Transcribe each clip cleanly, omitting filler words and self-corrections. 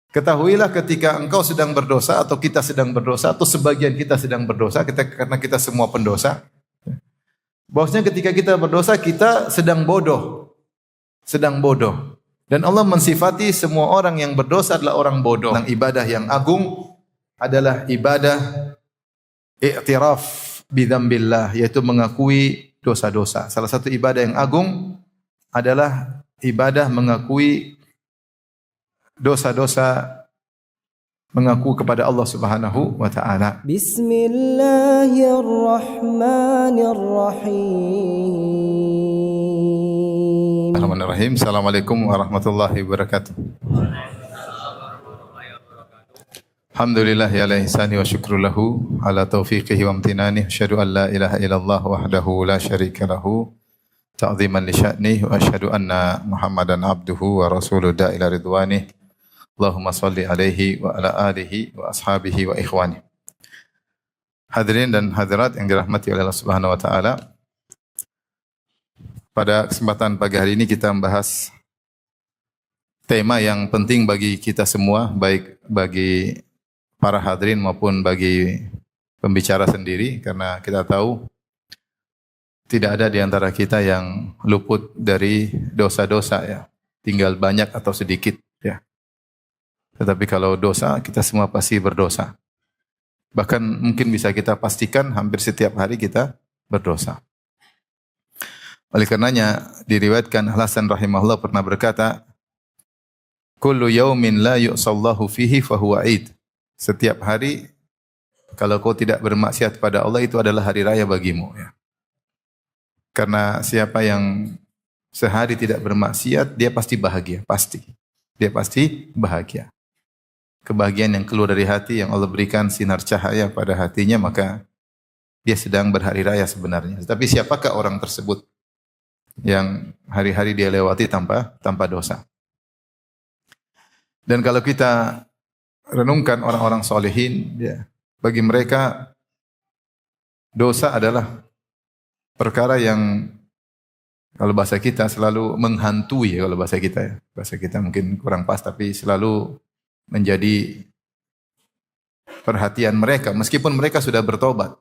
Ketahuilah ketika engkau sedang berdosa atau kita sedang berdosa atau sebagian kita sedang berdosa, karena kita semua pendosa. Bahwasanya ketika kita berdosa kita sedang bodoh. Sedang bodoh. Dan Allah mensifati semua orang yang berdosa adalah orang bodoh. Yang ibadah yang agung adalah ibadah i'tiraf bidzambillah, yaitu mengakui dosa-dosa. Salah satu ibadah yang agung adalah ibadah mengakui dosa-dosa, mengaku kepada Allah Subhanahu wa taala. Bismillahirrahmanirrahim. Bismillahirrahmanirrahim. Assalamualaikum warahmatullahi wabarakatuh. Alhamdulillah ala ihsani wa syukru lahu ala taufiqihi wa amtinani. Asyhadu an la ilaha illallah wahdahu la syarika lahu ta'ziman li sya'nihi wa asyhadu anna Muhammadan abduhu wa rasuluhu ila ridwanihi. Allahumma salli alaihi wa ala alihi wa ashabihi wa ikhwani. Hadirin dan hadirat yang dirahmati oleh Allah Subhanahu wa taala. Pada kesempatan pagi hari ini kita membahas tema yang penting bagi kita semua, baik bagi para hadirin maupun bagi pembicara sendiri, karena kita tahu tidak ada di antara kita yang luput dari dosa-dosa ya. Tinggal banyak atau sedikit ya. Tetapi kalau dosa, kita semua pasti berdosa. Bahkan mungkin bisa kita pastikan hampir setiap hari kita berdosa. Oleh karenanya diriwayatkan Hasan rahimahullah pernah berkata, "Kullu yaumin la yu'sallahu fihi fahuwa 'id." Setiap hari kalau kau tidak bermaksiat pada Allah itu adalah hari raya bagimu ya. Karena siapa yang sehari tidak bermaksiat, dia pasti bahagia, pasti. Dia pasti bahagia. Kebahagiaan yang keluar dari hati, yang Allah berikan sinar cahaya pada hatinya, maka dia sedang berhari raya sebenarnya. Tapi siapakah orang tersebut yang hari-hari dia lewati tanpa dosa? Dan kalau kita renungkan orang-orang solehin, ya, bagi mereka dosa adalah perkara yang kalau bahasa kita selalu menghantui ya, kalau bahasa kita ya. Bahasa kita mungkin kurang pas, tapi selalu menjadi perhatian mereka meskipun mereka sudah bertobat.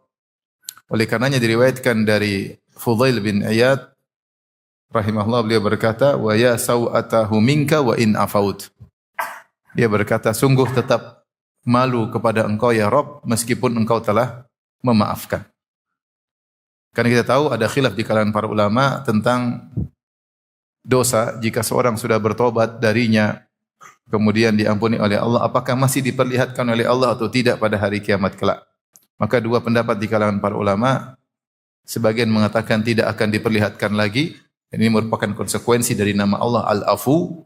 Oleh karenanya diriwayatkan dari Fudail bin Iyad rahimahullah, beliau berkata, "Wa ya sau'atahu minka wa in afaut." Dia berkata, sungguh tetap malu kepada engkau ya Rabb meskipun engkau telah memaafkan. Karena kita tahu ada khilaf di kalangan para ulama tentang dosa jika seorang sudah bertobat darinya kemudian diampuni oleh Allah, apakah masih diperlihatkan oleh Allah atau tidak pada hari kiamat kelak. Maka dua pendapat di kalangan para ulama, sebagian mengatakan tidak akan diperlihatkan lagi. Ini merupakan konsekuensi dari nama Allah Al-Afu,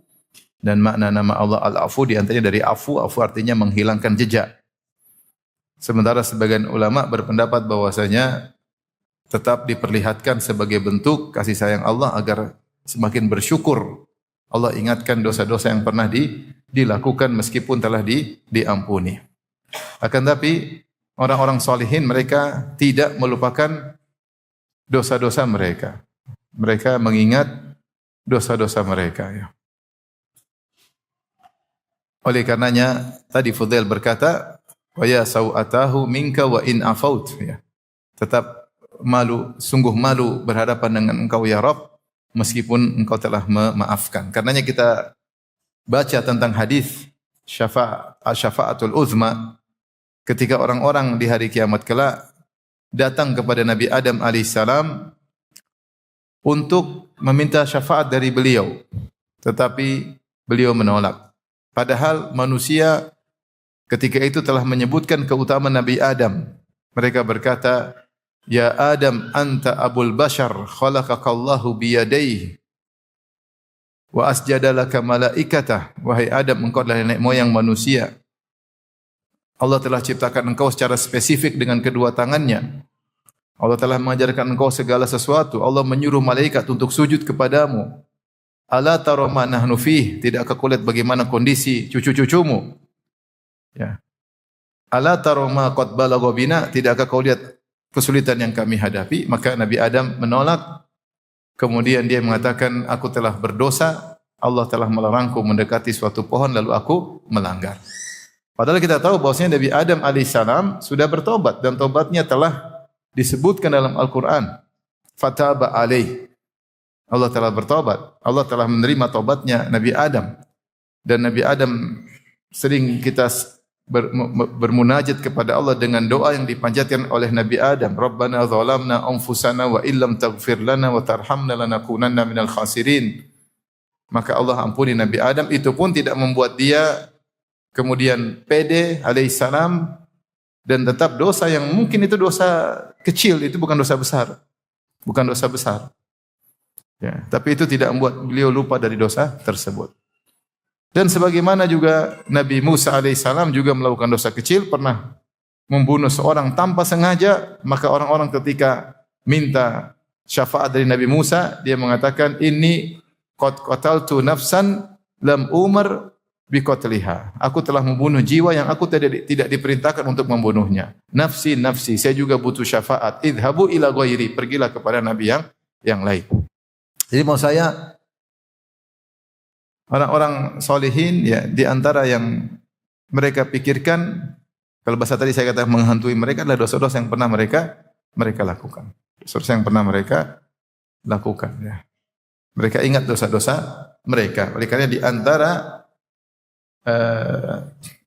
dan makna nama Allah Al-Afu di antaranya dari afu artinya menghilangkan jejak. Sementara sebagian ulama berpendapat bahwasanya tetap diperlihatkan sebagai bentuk kasih sayang Allah agar semakin bersyukur. Allah ingatkan dosa-dosa yang pernah dilakukan meskipun telah diampuni. Akan tapi orang-orang salihin mereka tidak melupakan dosa-dosa mereka. Mereka mengingat dosa-dosa mereka. Ya. Oleh karenanya tadi Fudail berkata, "Wa ya sau'atahu minka wa in afaut." Ya. Tetap malu, sungguh malu berhadapan dengan engkau ya Rabb meskipun engkau telah memaafkan. Karenanya kita baca tentang hadis syafa'atul uzma ketika orang-orang di hari kiamat kelak datang kepada Nabi Adam alaihissalam untuk meminta syafaat dari beliau, tetapi beliau menolak. Padahal manusia ketika itu telah menyebutkan keutamaan Nabi Adam. Mereka berkata, "Ya Adam, anta abul bashar, khalaqakallahu biyadaihi wa asjadalaka malaikatah." Wahai Adam, engkau adalah nenek moyang manusia. Allah telah ciptakan engkau secara spesifik dengan kedua tangannya. Allah telah mengajarkan engkau segala sesuatu. Allah menyuruh malaikat untuk sujud kepadamu. Ala tara ma nahnu fih, tidakkah kau lihat bagaimana kondisi cucu-cucumu? Ya. Ala tara ma qad balagha bina, tidakkah kau lihat kesulitan yang kami hadapi? Maka Nabi Adam menolak. Kemudian dia mengatakan, aku telah berdosa, Allah telah melarangku mendekati suatu pohon lalu aku melanggar. Padahal kita tahu bahwasanya Nabi Adam alaihissalam sudah bertobat dan tobatnya telah disebutkan dalam Al-Quran. Fataba alaih. Allah telah bertobat. Allah telah menerima tobatnya Nabi Adam. Dan Nabi Adam sering kita bermunajat kepada Allah dengan doa yang dipanjatkan oleh Nabi Adam. Rabbana zalamna anfusana wa illam taghfir lana wa tarhamna lanakunanna minal khasirin. Maka Allah ampuni Nabi Adam, itu pun tidak membuat dia kemudian pede alaihissalam dan tetap dosa yang mungkin itu dosa kecil, itu bukan dosa besar. Bukan dosa besar. Ya, tapi itu tidak membuat beliau lupa dari dosa tersebut. Dan sebagaimana juga Nabi Musa alaihissalam juga melakukan dosa kecil, pernah membunuh seorang tanpa sengaja, maka orang-orang ketika minta syafaat dari Nabi Musa, dia mengatakan, "Inni qad qataltu nafsan lam umar biqatliha." Aku telah membunuh jiwa yang aku tidak diperintahkan untuk membunuhnya. Nafsi, nafsi, saya juga butuh syafaat. Idhabu ila ghairi, pergilah kepada nabi yang lain. Jadi mau saya, orang-orang solihin ya, di antara yang mereka pikirkan, kalau bahasa tadi saya kata menghantui mereka, adalah dosa-dosa yang pernah mereka lakukan. Dosa-dosa yang pernah mereka lakukan ya. Mereka ingat dosa-dosa mereka. Oleh karena di antara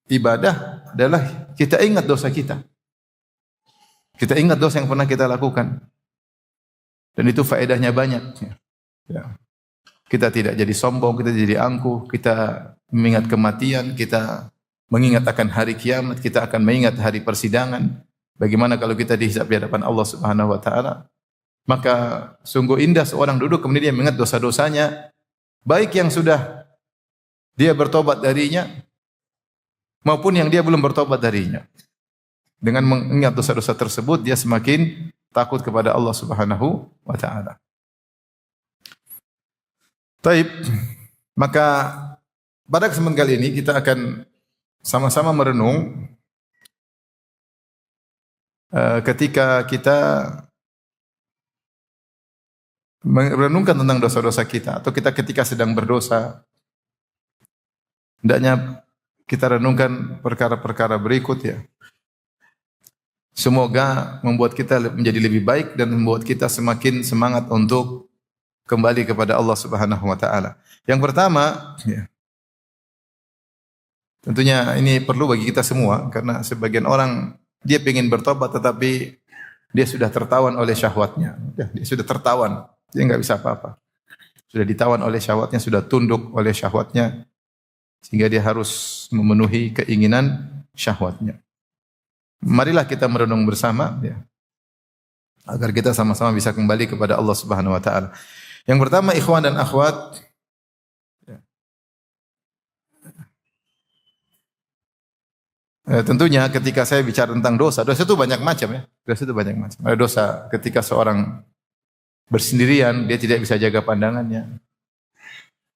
ibadah adalah kita ingat dosa kita. Kita ingat dosa yang pernah kita lakukan. Dan itu faedahnya banyak. Ya. Kita tidak jadi sombong, kita jadi angkuh, kita mengingat kematian, kita mengingat akan hari kiamat, kita akan mengingat hari persidangan. Bagaimana kalau kita dihisab di hadapan Allah Subhanahu wa taala? Maka sungguh indah seorang duduk kemudian dia mengingat dosa-dosanya, baik yang sudah dia bertobat darinya maupun yang dia belum bertobat darinya. Dengan mengingat dosa-dosa tersebut dia semakin takut kepada Allah Subhanahu wa taala. Taib, maka pada kesempatan kali ini kita akan sama-sama merenung ketika kita merenungkan tentang dosa-dosa kita, atau kita ketika sedang berdosa, hendaknya kita renungkan perkara-perkara berikut ya. Semoga membuat kita menjadi lebih baik dan membuat kita semakin semangat untuk kembali kepada Allah Subhanahu wa taala. Yang pertama, ya, tentunya ini perlu bagi kita semua, karena sebagian orang dia ingin bertobat tetapi dia sudah tertawan oleh syahwatnya. Dia sudah tertawan. Dia enggak bisa apa-apa. Sudah ditawan oleh syahwatnya, sudah tunduk oleh syahwatnya, sehingga dia harus memenuhi keinginan syahwatnya. Marilah kita merenung bersama ya, agar kita sama-sama bisa kembali kepada Allah Subhanahu wa taala. Yang pertama, ikhwan dan akhwat, tentunya ketika saya bicara tentang dosa, dosa itu banyak macam ya. Dosa itu banyak macam. Ada dosa ketika seorang bersendirian, dia tidak bisa jaga pandangannya.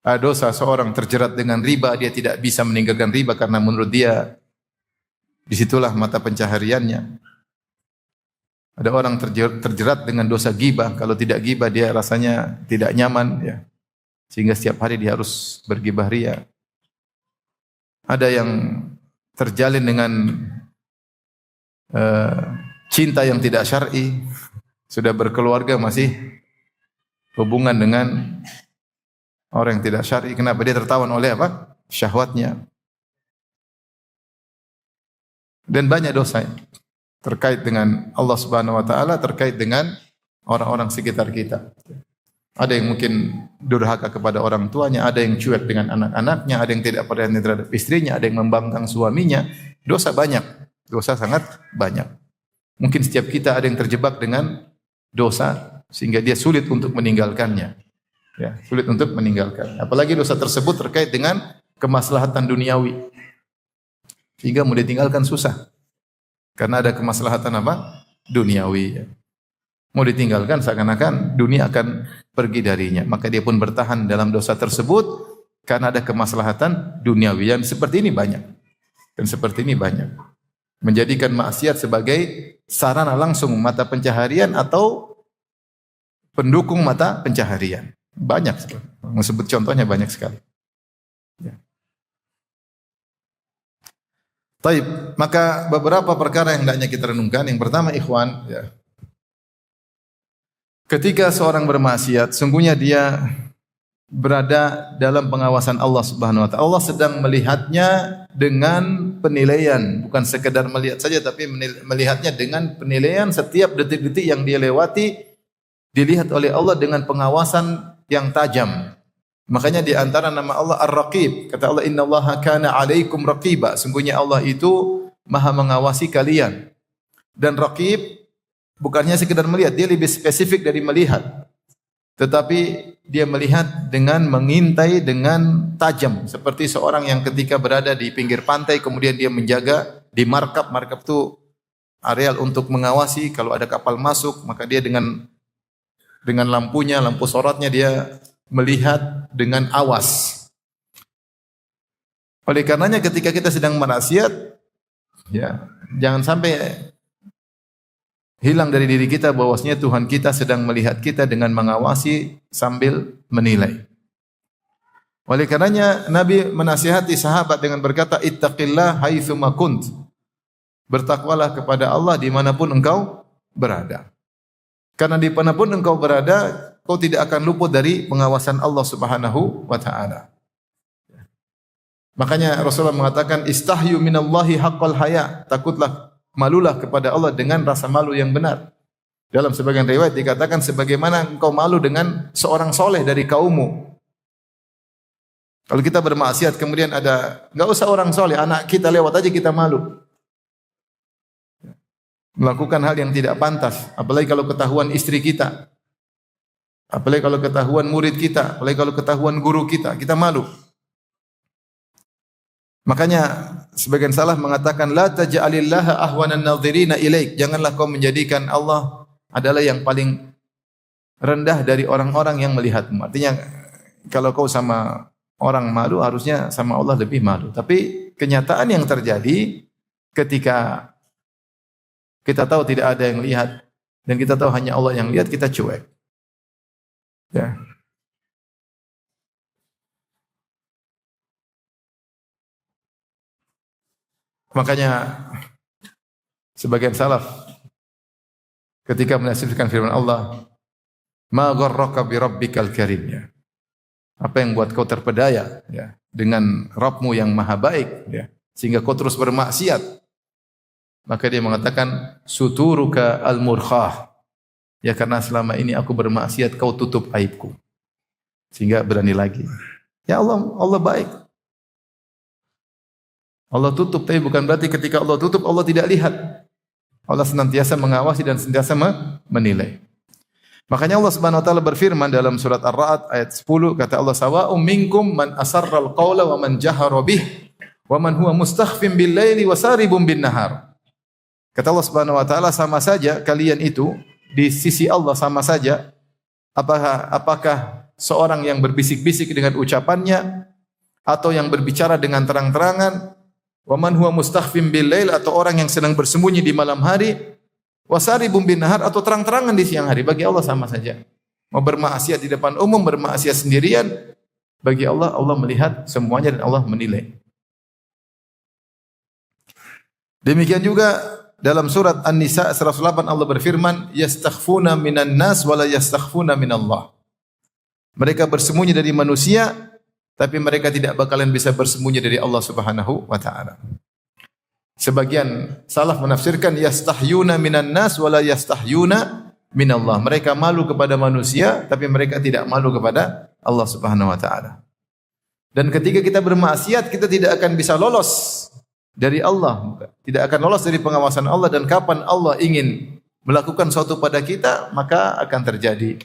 Ada dosa seorang terjerat dengan riba, dia tidak bisa meninggalkan riba karena menurut dia disitulah mata pencahariannya. Ada orang terjerat dengan dosa ghibah, kalau tidak ghibah dia rasanya tidak nyaman ya. Sehingga setiap hari dia harus berghibah ria. Ada yang terjalin dengan cinta yang tidak syar'i, sudah berkeluarga masih hubungan dengan orang yang tidak syar'i. Kenapa? Dia tertawan oleh apa? Syahwatnya. Dan banyak dosa terkait dengan Allah Subhanahu wa taala, terkait dengan orang-orang sekitar kita. Ada yang mungkin durhaka kepada orang tuanya, ada yang cuek dengan anak-anaknya, ada yang tidak perhatian terhadap istrinya, ada yang membangkang suaminya. Dosa banyak, dosa sangat banyak. Mungkin setiap kita ada yang terjebak dengan dosa sehingga dia sulit untuk meninggalkannya. Ya, sulit untuk meninggalkan. Apalagi dosa tersebut terkait dengan kemaslahatan duniawi. Sehingga mau ditinggalkan susah. Karena ada kemaslahatan apa? Duniawi. Ya. Mau ditinggalkan seakan-akan dunia akan pergi darinya. Maka dia pun bertahan dalam dosa tersebut karena ada kemaslahatan duniawi. Yang seperti ini banyak. Dan seperti ini banyak. Menjadikan maksiat sebagai sarana langsung mata pencaharian atau pendukung mata pencaharian. Banyak sekali. Sebut contohnya banyak sekali. Taib, maka beberapa perkara yang hendaknya kita renungkan. Yang pertama, ikhwan, ya. Ketika seorang bermaksiat, sungguhnya dia berada dalam pengawasan Allah Subhanahu wa taala. Allah sedang melihatnya dengan penilaian, bukan sekedar melihat saja tapi melihatnya dengan penilaian setiap detik-detik yang dia lewati dilihat oleh Allah dengan pengawasan yang tajam. Makanya di antara nama Allah Ar-Raqib, kata Allah innallaha kana 'alaikum raqiba. Sungguhnya Allah itu Maha mengawasi kalian. Dan Raqib bukannya sekedar melihat, dia lebih spesifik dari melihat. Tetapi dia melihat dengan mengintai dengan tajam, seperti seorang yang ketika berada di pinggir pantai kemudian dia menjaga di markab. Markab itu areal untuk mengawasi kalau ada kapal masuk, maka dia dengan lampunya, lampu sorotnya dia melihat dengan awas. Oleh karenanya ketika kita sedang maksiat, ya, jangan sampai hilang dari diri kita bahwasanya Tuhan kita sedang melihat kita dengan mengawasi sambil menilai. Oleh karenanya Nabi menasihati sahabat dengan berkata, ittaqillah haitsuma kunt. Bertakwalah kepada Allah dimanapun engkau berada. Karena dimanapun engkau berada, kau tidak akan luput dari pengawasan Allah Subhanahu wa taala. Makanya Rasulullah mengatakan, istahyu minallahi haqqal haya. Takutlah, malulah kepada Allah dengan rasa malu yang benar. Dalam sebagian riwayat dikatakan sebagaimana engkau malu dengan seorang soleh dari kaummu. Kalau kita bermaksiat kemudian enggak usah orang soleh, anak kita lewat aja kita malu. Melakukan hal yang tidak pantas, apalagi kalau ketahuan istri kita. Apalagi kalau ketahuan murid kita, apalagi kalau ketahuan guru kita, kita malu. Makanya sebagian salah mengatakan la taj'alillaha ahwanan nadhirina ilaik. Janganlah kau menjadikan Allah adalah yang paling rendah dari orang-orang yang melihatmu. Artinya kalau kau sama orang malu harusnya sama Allah lebih malu. Tapi kenyataan yang terjadi ketika kita tahu tidak ada yang lihat dan kita tahu hanya Allah yang lihat, kita cuek. Ya. Makanya sebagian salaf ketika menafsirkan firman Allah, ma gharraka bi rabbikal karim, ya. Apa yang buat kau terpedaya, ya, dengan Rabbmu yang maha baik, ya, sehingga kau terus bermaksiat. Maka dia mengatakan suturuka al-murkhah. Ya karena selama ini aku bermaksiat, kau tutup aibku. Sehingga berani lagi. Ya Allah baik. Allah tutup, tapi bukan berarti ketika Allah tutup Allah tidak lihat. Allah senantiasa mengawasi dan senantiasa menilai. Makanya Allah Subhanahu wa taala berfirman dalam surat Ar-Ra'd ayat 10, kata Allah, sawa'um minkum man asarral qawla wa man jahara bih wa man huwa mustakhfin bil laili wa saribun bin nahar. Kata Allah Subhanahu wa taala, sama saja kalian itu di sisi Allah sama saja. Apakah seorang yang berbisik-bisik dengan ucapannya atau yang berbicara dengan terang-terangan, wa man huwa mustakhfin bil lail, atau orang yang sedang bersembunyi di malam hari, wasaribun bin nahar, atau terang-terangan di siang hari, bagi Allah sama saja. Mau bermaksiat di depan umum, bermaksiat sendirian, bagi Allah, Allah melihat semuanya dan Allah menilai. Demikian juga dalam surat An-Nisa 108 Allah berfirman, yastakhfuna minan nas wa la yastakhfuna minallah. Mereka bersembunyi dari manusia, tapi mereka tidak bakalan bisa bersembunyi dari Allah Subhanahu wa taala. Sebagian salaf menafsirkan yastahyuna minan nas wa la yastahyuna minallah. Mereka malu kepada manusia tapi mereka tidak malu kepada Allah Subhanahu wa taala. Dan ketika kita bermaksiat, kita tidak akan bisa lolos dari Allah, tidak akan lolos dari pengawasan Allah, dan kapan Allah ingin melakukan sesuatu pada kita, maka akan terjadi.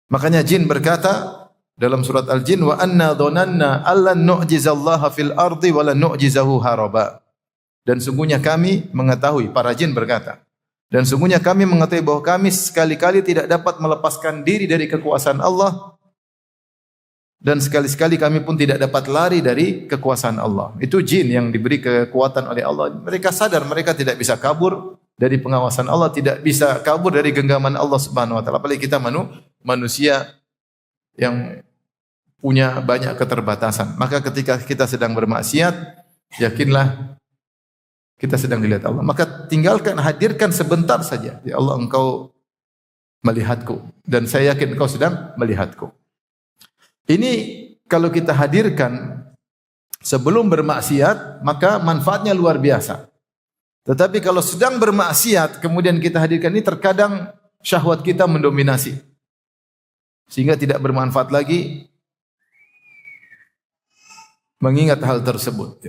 Makanya jin berkata dalam surat Al-Jin, wa anna dhananna allan nu'jizallaha fil ardi wa lan nu'jizahu haraba. Dan sungguhnya kami mengetahui, para jin berkata, dan sungguhnya kami mengetahui bahwa kami sekali-kali tidak dapat melepaskan diri dari kekuasaan Allah, dan sekali-sekali kami pun tidak dapat lari dari kekuasaan Allah. Itu jin yang diberi kekuatan oleh Allah. Mereka sadar mereka tidak bisa kabur dari pengawasan Allah, tidak bisa kabur dari genggaman Allah Subhanahu wa taala. Apalagi kita manusia yang punya banyak keterbatasan. Maka ketika kita sedang bermaksiat, yakinlah Kita sedang dilihat Allah. Maka tinggalkan, hadirkan sebentar saja. Ya Allah, Engkau melihatku. Dan saya yakin Engkau sedang melihatku. Ini kalau kita hadirkan sebelum bermaksiat, maka manfaatnya luar biasa. Tetapi kalau sedang bermaksiat, kemudian kita hadirkan ini, terkadang syahwat kita mendominasi. Sehingga tidak bermanfaat lagi mengingat hal tersebut.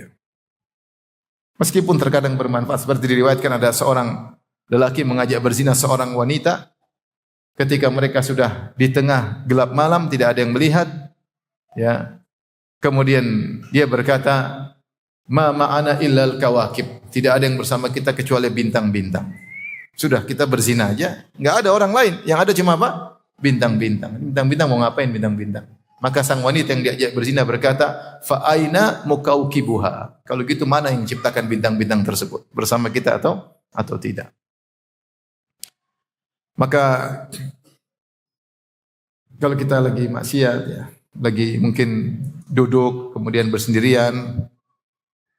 Meskipun terkadang bermanfaat, seperti diriwayatkan ada seorang lelaki mengajak berzina seorang wanita, ketika mereka sudah di tengah gelap malam, tidak ada yang melihat, ya. Kemudian dia berkata, "Ma ma'ana illal kawakib." Tidak ada yang bersama kita kecuali bintang-bintang. Sudah, kita berzina aja, enggak ada orang lain, yang ada cuma apa? Bintang-bintang. Bintang-bintang mau ngapain bintang-bintang? Maka sang wanita yang diajak berzina berkata, "Fa aina mukaukibuha?" Kalau gitu mana yang menciptakan bintang-bintang tersebut? Bersama kita atau tidak? Maka kalau kita lagi maksiat, ya, lagi mungkin duduk kemudian bersendirian,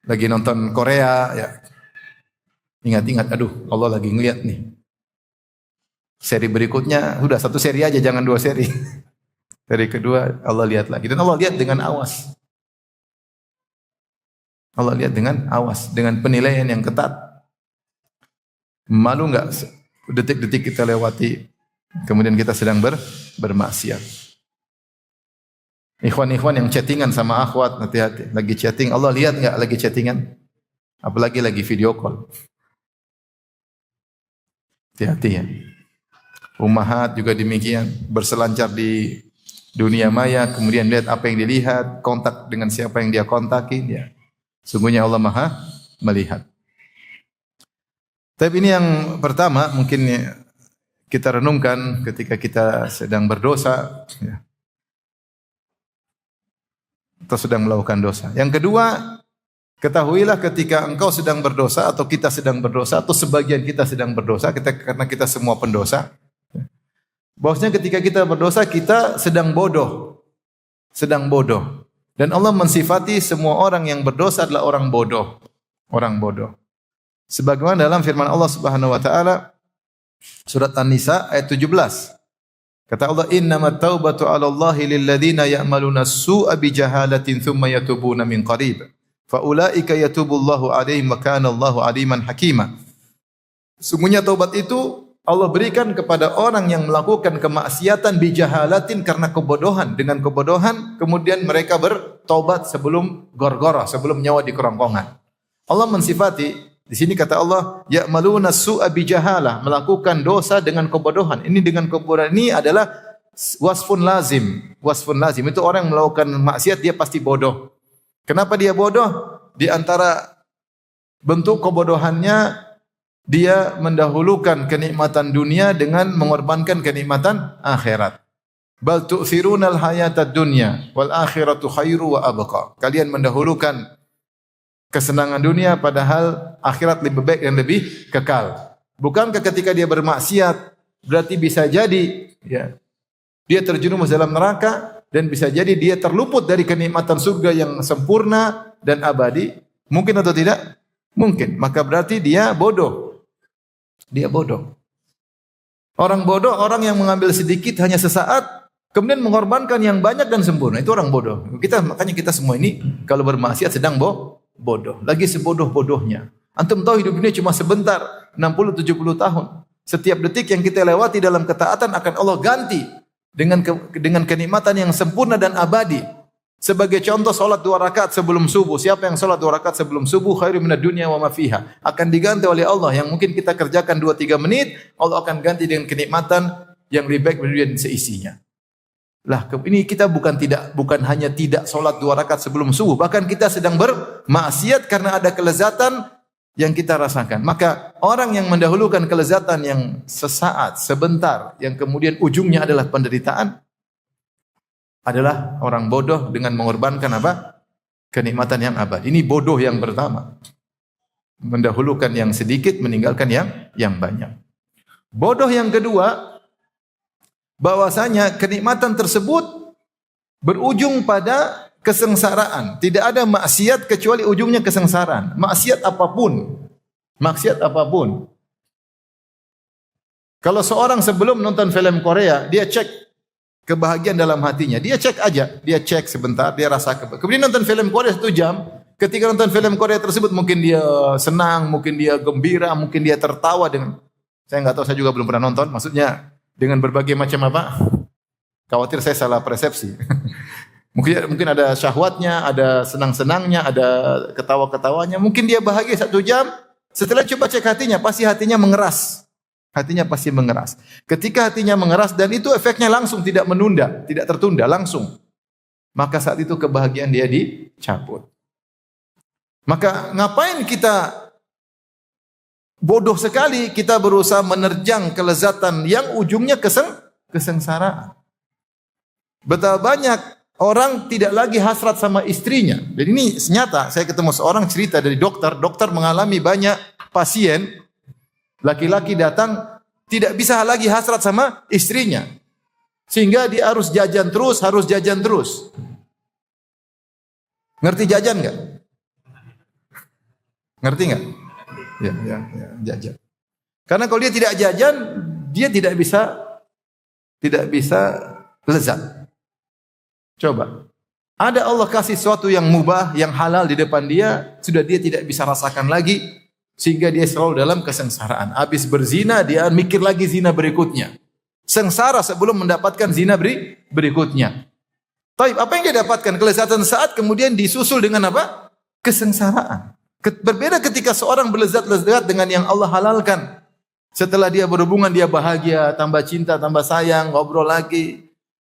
lagi nonton Korea, ya, ingat-ingat, aduh, Allah lagi ngeliat nih. Seri berikutnya, sudah satu seri aja, jangan dua seri. Seri kedua, Allah lihat lagi. Dan Allah lihat dengan awas. Allah lihat dengan awas, dengan penilaian yang ketat. Malu enggak detik-detik kita lewati, kemudian kita sedang bermaksiat. Ikhwan-ikhwan yang chattingan sama akhwat, hati-hati. Lagi chatting, Allah lihat enggak lagi chattingan? Apalagi lagi video call. Hati-hati ya. Ummahat juga demikian, berselancar di dunia maya, kemudian lihat apa yang dilihat, kontak dengan siapa yang dia kontakin, ya. Sungguhnya Allah Maha melihat. Tapi ini yang pertama, mungkin kita renungkan ketika kita sedang berdosa, ya, atau sedang melakukan dosa. Yang kedua, ketahuilah ketika engkau sedang berdosa atau kita sedang berdosa atau sebagian kita sedang berdosa, karena kita semua pendosa. Bahwasanya ketika kita berdosa, kita sedang bodoh. Sedang bodoh. Dan Allah mensifati semua orang yang berdosa adalah orang bodoh. Orang bodoh. Sebagaimana dalam firman Allah Subhanahu wa taala surat An-Nisa ayat 17. Kata Allah, "Innamat taubatu 'ala Allahi lil ladzina ya'maluna as-su'a bi jahalatin tsumma yatubuna min qarib. Fa ulaika yatubullahu 'alaihim wa kana Allahu 'aliman hakima." Sungguhnya taubat itu Allah berikan kepada orang yang melakukan kemaksiatan bijahalatin karena kebodohan. Dengan kebodohan, kemudian mereka bertobat sebelum gorgorah, sebelum nyawa di kerongkongan. Allah mensifati, di sini kata Allah, ya'maluna su'a bijahalah, melakukan dosa dengan kebodohan. Ini dengan kebodohan ini adalah wasfun lazim. Wasfun lazim itu orang yang melakukan maksiat dia pasti bodoh. Kenapa dia bodoh? Di antara bentuk kebodohannya, dia mendahulukan kenikmatan dunia dengan mengorbankan kenikmatan akhirat. Bal tu'thirunal hayatad dunya wal akhiratu khairu wa abqa. Kalian mendahulukan kesenangan dunia padahal akhirat lebih baik dan lebih kekal. Bukankah ketika dia bermaksiat berarti bisa jadi, ya, dia terjerumus dalam neraka dan bisa jadi dia terluput dari kenikmatan surga yang sempurna dan abadi? Mungkin atau tidak? Mungkin. Maka berarti dia bodoh. Dia bodoh. Orang bodoh, orang yang mengambil sedikit hanya sesaat, kemudian mengorbankan yang banyak dan sempurna. Itu orang bodoh. Makanya kita semua ini kalau bermaksiat sedang bodoh. Lagi sebodoh-bodohnya. Antum tahu hidup ini cuma sebentar, 60-70 tahun. Setiap detik yang kita lewati dalam ketaatan akan Allah ganti dengan kenikmatan yang sempurna dan abadi. Sebagai contoh, salat 2 rakaat sebelum subuh. Siapa yang salat 2 rakaat sebelum subuh, khairu minad dunya wa ma fiha. Akan diganti oleh Allah yang mungkin kita kerjakan 2-3 menit, Allah akan ganti dengan kenikmatan yang lebih baik dari dunia seisinya. Lah, ini kita bukan hanya tidak salat 2 rakaat sebelum subuh, bahkan kita sedang bermaksiat karena ada kelezatan yang kita rasakan. Maka orang yang mendahulukan kelezatan yang sesaat, sebentar, yang kemudian ujungnya adalah penderitaan, adalah orang bodoh dengan mengorbankan apa? Kenikmatan yang abadi. Ini bodoh yang pertama. Mendahulukan yang sedikit, meninggalkan yang banyak. Bodoh yang kedua, bahwasanya kenikmatan tersebut berujung pada kesengsaraan. Tidak ada maksiat kecuali ujungnya kesengsaraan. Maksiat apapun. Maksiat apapun. Kalau seorang sebelum nonton film Korea, dia cek kebahagiaan dalam hatinya. Dia cek aja, dia cek sebentar, dia rasa kemudian nonton film Korea 1 jam. Ketika nonton film Korea tersebut mungkin dia senang, mungkin dia gembira, mungkin dia tertawa dengan, saya nggak tahu, saya juga belum pernah nonton. Maksudnya dengan berbagai macam apa? Khawatir saya salah persepsi. Mungkin ada syahwatnya, ada senang-senangnya, ada ketawa-ketawanya. Mungkin dia bahagia 1 jam. Setelah coba cek hatinya, pasti hatinya mengeras. Hatinya pasti mengeras. Ketika hatinya mengeras dan itu efeknya langsung, tidak menunda, tidak tertunda, langsung. Maka saat itu kebahagiaan dia dicabut. Maka ngapain kita bodoh sekali kita berusaha menerjang kelezatan yang ujungnya kesengsaraan. Betapa banyak orang tidak lagi hasrat sama istrinya. Jadi ini nyata, saya ketemu seorang cerita dari dokter mengalami banyak pasien laki-laki datang tidak bisa lagi hasrat sama istrinya. Sehingga dia harus jajan terus. Ngerti jajan enggak? Ngerti enggak? Ya, jajan. Karena kalau dia tidak jajan, dia tidak bisa lezat. Coba. Ada Allah kasih sesuatu yang mubah, yang halal di depan dia, sudah dia tidak bisa rasakan lagi, sehingga dia selalu dalam kesengsaraan. Habis berzina, dia mikir lagi zina berikutnya. Sengsara sebelum mendapatkan zina berikutnya. Taib, apa yang dia dapatkan? Kelezatan saat, kemudian disusul dengan apa? Kesengsaraan. Berbeda ketika seorang berlezat-lezat dengan yang Allah halalkan. Setelah dia berhubungan, dia bahagia, tambah cinta, tambah sayang, ngobrol lagi.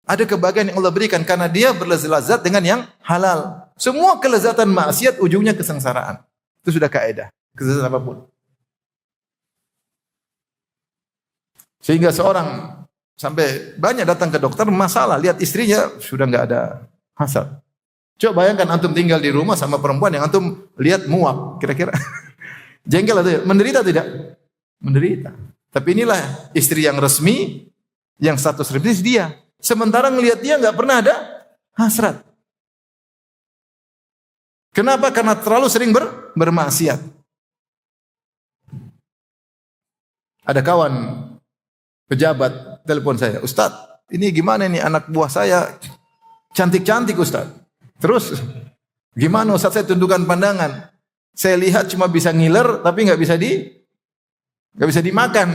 Ada kebahagiaan yang Allah berikan karena dia berlezat-lezat dengan yang halal. Semua kelezatan maksiat ujungnya kesengsaraan. Itu sudah kaidah. Kelezatan apapun. Sehingga seorang sampai banyak datang ke dokter masalah, lihat istrinya sudah enggak ada hasad. Coba bayangkan antum tinggal di rumah sama perempuan yang antum lihat muak, kira-kira jengkel atau ya? Menderita tidak? Menderita. Tapi inilah istri yang resmi, yang status resmi dia. Sementara ngelihat dia nggak pernah ada hasrat. Kenapa? Karena terlalu sering bermaksiat. Ada kawan pejabat telepon saya, Ustadz, ini gimana nih anak buah saya cantik-cantik Ustadz. Terus gimana Ustaz, saya tundukkan pandangan. Saya lihat cuma bisa ngiler tapi nggak bisa dimakan.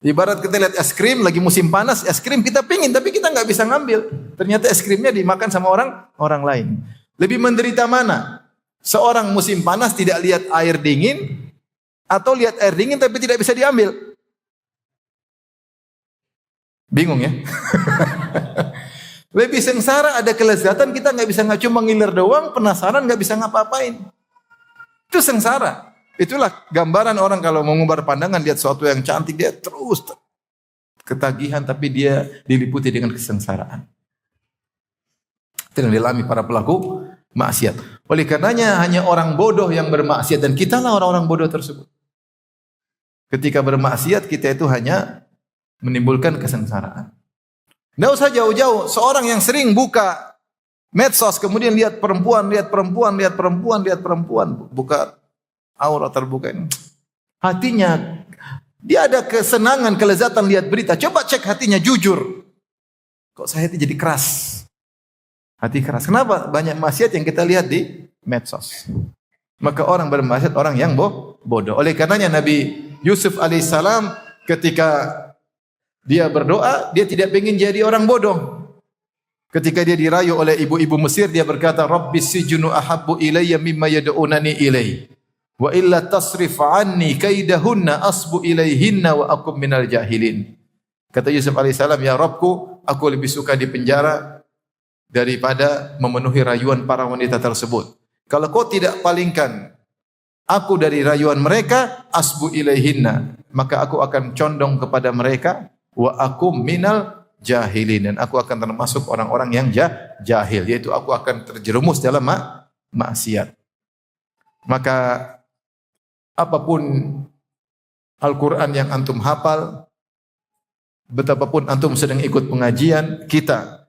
Ibarat kita lihat es krim lagi musim panas, es krim kita pingin tapi kita nggak bisa ngambil. Ternyata es krimnya dimakan sama orang lain. Lebih menderita mana? Seorang musim panas tidak lihat air dingin atau lihat air dingin tapi tidak bisa diambil. Bingung ya? Lebih sengsara, ada kelezatan kita nggak cuma ngiler doang, penasaran nggak bisa ngapa-apain. Itu sengsara. Itulah gambaran orang kalau mengumbar pandangan lihat sesuatu yang cantik dia terus ketagihan tapi dia diliputi dengan kesengsaraan. Itu yang dialami para pelaku maksiat. Oleh karenanya hanya orang bodoh yang bermaksiat dan kitalah orang-orang bodoh tersebut. Ketika bermaksiat kita itu hanya menimbulkan kesengsaraan. Tidak usah jauh-jauh, seorang yang sering buka medsos, kemudian lihat perempuan, buka aurat terbuka ini. Hatinya, dia ada kesenangan, kelezatan lihat berita. Coba cek hatinya, jujur. Kok saya hati jadi keras? Hati keras. Kenapa? Banyak maksiat yang kita lihat di medsos. Maka orang bermaksiat, orang yang bodoh. Oleh karenanya Nabi Yusuf alaihissalam ketika dia berdoa, dia tidak ingin jadi orang bodoh. Ketika dia dirayu oleh ibu-ibu Mesir, dia berkata, Rabbis sijnu ahabbu ilayya mimma yad'unani ilai. Wa illa tasrif anni kaidahunna asbu ilaihinna wa akum minal jahilin. Kata Yusuf alaihissalam, ya Rabbku, aku lebih suka di penjara daripada memenuhi rayuan para wanita tersebut. Kalau kau tidak palingkan aku dari rayuan mereka, asbu ilaihinna, maka aku akan condong kepada mereka. Wa akum minal jahilin, dan aku akan termasuk orang-orang yang jahil, yaitu aku akan terjerumus dalam maksiat. Maka apapun Al-Quran yang antum hafal, betapapun antum sedang ikut pengajian, kita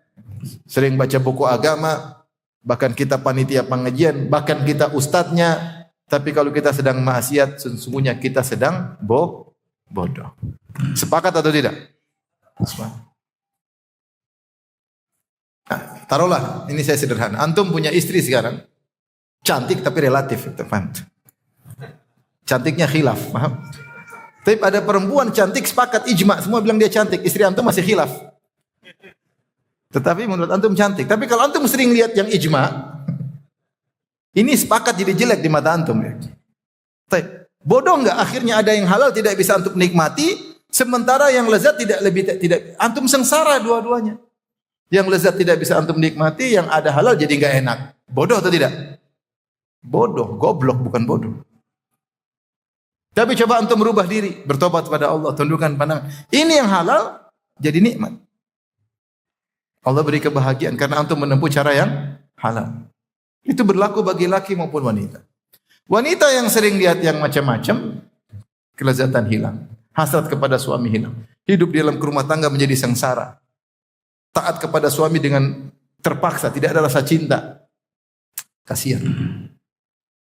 sering baca buku agama, bahkan kita panitia pengajian, bahkan kita ustadznya, Tapi kalau kita sedang maksiat, sesungguhnya kita sedang bodoh. Sepakat atau tidak? Sepakat. Nah, taruhlah, ini saya sederhana. Antum punya istri sekarang, cantik tapi relatif, paham? Cantiknya khilaf, paham? Tapi ada perempuan cantik sepakat ijma, semua bilang dia cantik, istri antum masih khilaf. Tetapi menurut antum cantik. Tapi kalau antum sering lihat yang ijma, ini sepakat jadi jelek di mata antum ya. Bodoh enggak akhirnya ada yang halal tidak bisa antum nikmati, sementara yang lezat tidak antum sengsara dua-duanya. Yang lezat tidak bisa antum nikmati, yang ada halal jadi enggak enak. Bodoh atau tidak? Bodoh, goblok bukan bodoh. Tapi coba antum merubah diri, bertobat pada Allah, tundukkan pandangan. Ini yang halal jadi nikmat. Allah beri kebahagiaan karena antum menempuh cara yang halal. Itu berlaku bagi laki maupun wanita. Wanita yang sering lihat yang macam-macam, kelezatan hilang. Hasrat kepada suami hilang. Hidup di dalam rumah tangga menjadi sengsara. Taat kepada suami dengan terpaksa, tidak ada rasa cinta. Kasihan.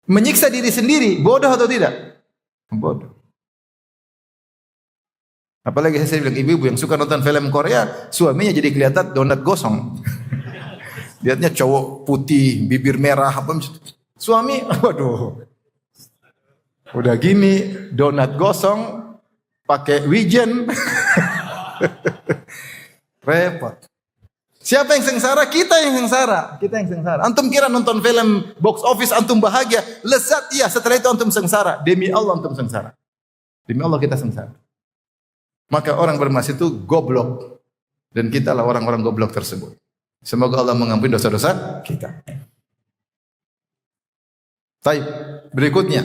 Menyiksa diri sendiri, bodoh atau tidak? Bodoh. Apalagi saya bilang ibu-ibu yang suka nonton film Korea, suaminya jadi kelihatan donat gosong. Lihatnya cowok putih, bibir merah, apa suami, waduh. Udah gini, donat gosong, pakai wijen. Repot. Siapa yang sengsara? Kita yang sengsara. Kita yang sengsara. Antum kira nonton film box office antum bahagia, lezat iya, setelah itu antum sengsara. Demi Allah antum sengsara. Demi Allah kita sengsara. Maka orang bermaksiat itu goblok. Dan kita lah orang-orang goblok tersebut. Semoga Allah mengampuni dosa-dosa kita. Baik, berikutnya.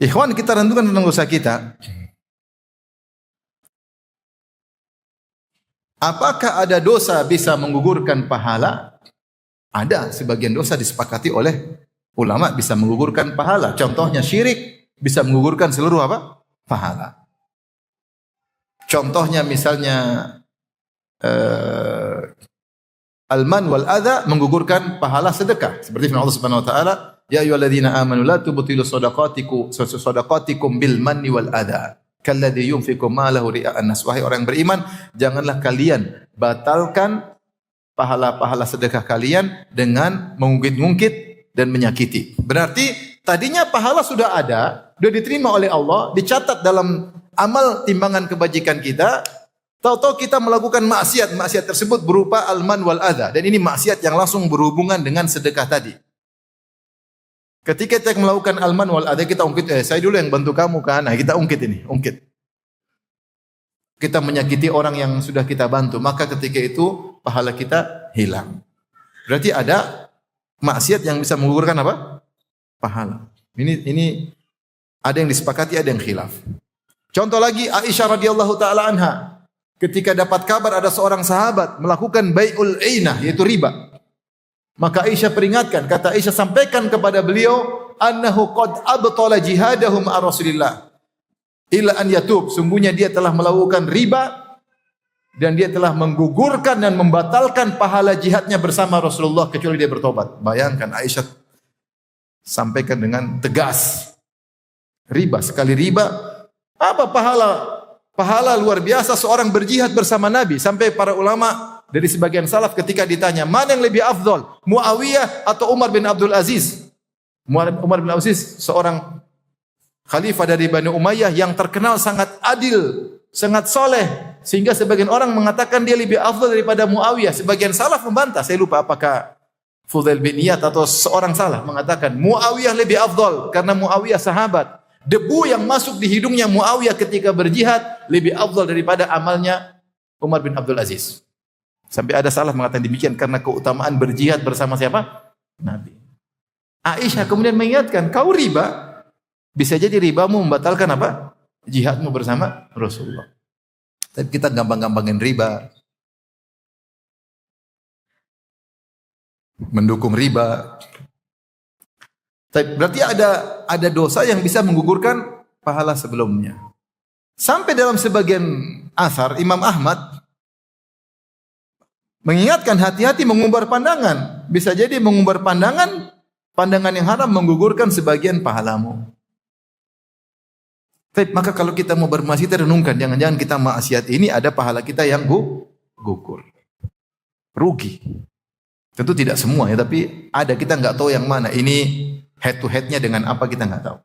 Ikhwan, kita renungkan tentang dosa kita. Apakah ada dosa bisa menggugurkan pahala? Ada, sebagian dosa disepakati oleh ulama bisa menggugurkan pahala. Contohnya syirik bisa menggugurkan seluruh apa? Pahala. Contohnya misalnya al-man wal adha menggugurkan pahala sedekah. Seperti firman Allah Subhanahu wa taala, ya ayyuhalladzina amanu la tubtilu shadaqatikum bil manni wal adha. Kalladzi yunfiqu malahu ria'an nas. Wahai orang yang beriman, janganlah kalian batalkan pahala-pahala sedekah kalian dengan mengungkit-ungkit dan menyakiti. Berarti tadinya pahala sudah ada, sudah diterima oleh Allah, dicatat dalam amal timbangan kebajikan kita. Tahu-tahu kita melakukan maksiat. Maksiat tersebut berupa al-man wal adha. Dan ini maksiat yang langsung berhubungan dengan sedekah tadi. Ketika kita melakukan al-man wal adha, kita ungkit, saya dulu yang bantu kamu kan. Nah, kita ungkit ini, ungkit. Kita menyakiti orang yang sudah kita bantu, maka ketika itu pahala kita hilang. Berarti ada maksiat yang bisa menggugurkan apa? Pahala. Ini ada yang disepakati, ada yang khilaf. Contoh lagi Aisyah radhiyallahu taala anha, ketika dapat kabar ada seorang sahabat melakukan bai'ul ainah, yaitu riba. Maka Aisyah peringatkan, kata Aisyah sampaikan kepada beliau, annahu qad abtala jihadahum ar Rasulillah illa an yatub, sungguhnya dia telah melakukan riba dan dia telah menggugurkan dan membatalkan pahala jihadnya bersama Rasulullah kecuali dia bertobat. Bayangkan Aisyah sampaikan dengan tegas. Riba, sekali riba, apa pahala? Pahala luar biasa seorang berjihad bersama Nabi, sampai para ulama dari sebagian salaf ketika ditanya, mana yang lebih afdal, Muawiyah atau Umar bin Abdul Aziz? Umar bin Abdul Aziz seorang khalifah dari Bani Umayyah yang terkenal sangat adil, sangat soleh, sehingga sebagian orang mengatakan dia lebih afdal daripada Muawiyah. Sebagian salaf membantah, saya lupa apakah Fudail bin Iyad atau seorang salaf mengatakan Muawiyah lebih afdal karena Muawiyah sahabat. Debu yang masuk di hidungnya Muawiyah ketika berjihad lebih afdal daripada amalnya Umar bin Abdul Aziz. Sampai ada salah mengatakan demikian karena keutamaan berjihad bersama siapa? Nabi. Aisyah kemudian mengingatkan, kau riba, bisa jadi ribamu membatalkan apa? Jihadmu bersama Rasulullah. Tapi kita gampang-gampangin riba. Mendukung riba. Berarti ada dosa yang bisa menggugurkan pahala sebelumnya. Sampai dalam sebagian asar Imam Ahmad mengingatkan hati-hati mengumbar pandangan. Bisa jadi mengumbar pandangan Pandangan yang haram menggugurkan sebagian pahalamu. Tapi maka kalau kita mau bermaksiat, renungkan, jangan-jangan kita maksiat ini ada pahala kita yang gugur. Rugi. Tentu tidak semua ya, tapi ada, kita nggak tahu yang mana. Ini head to headnya dengan apa kita nggak tahu.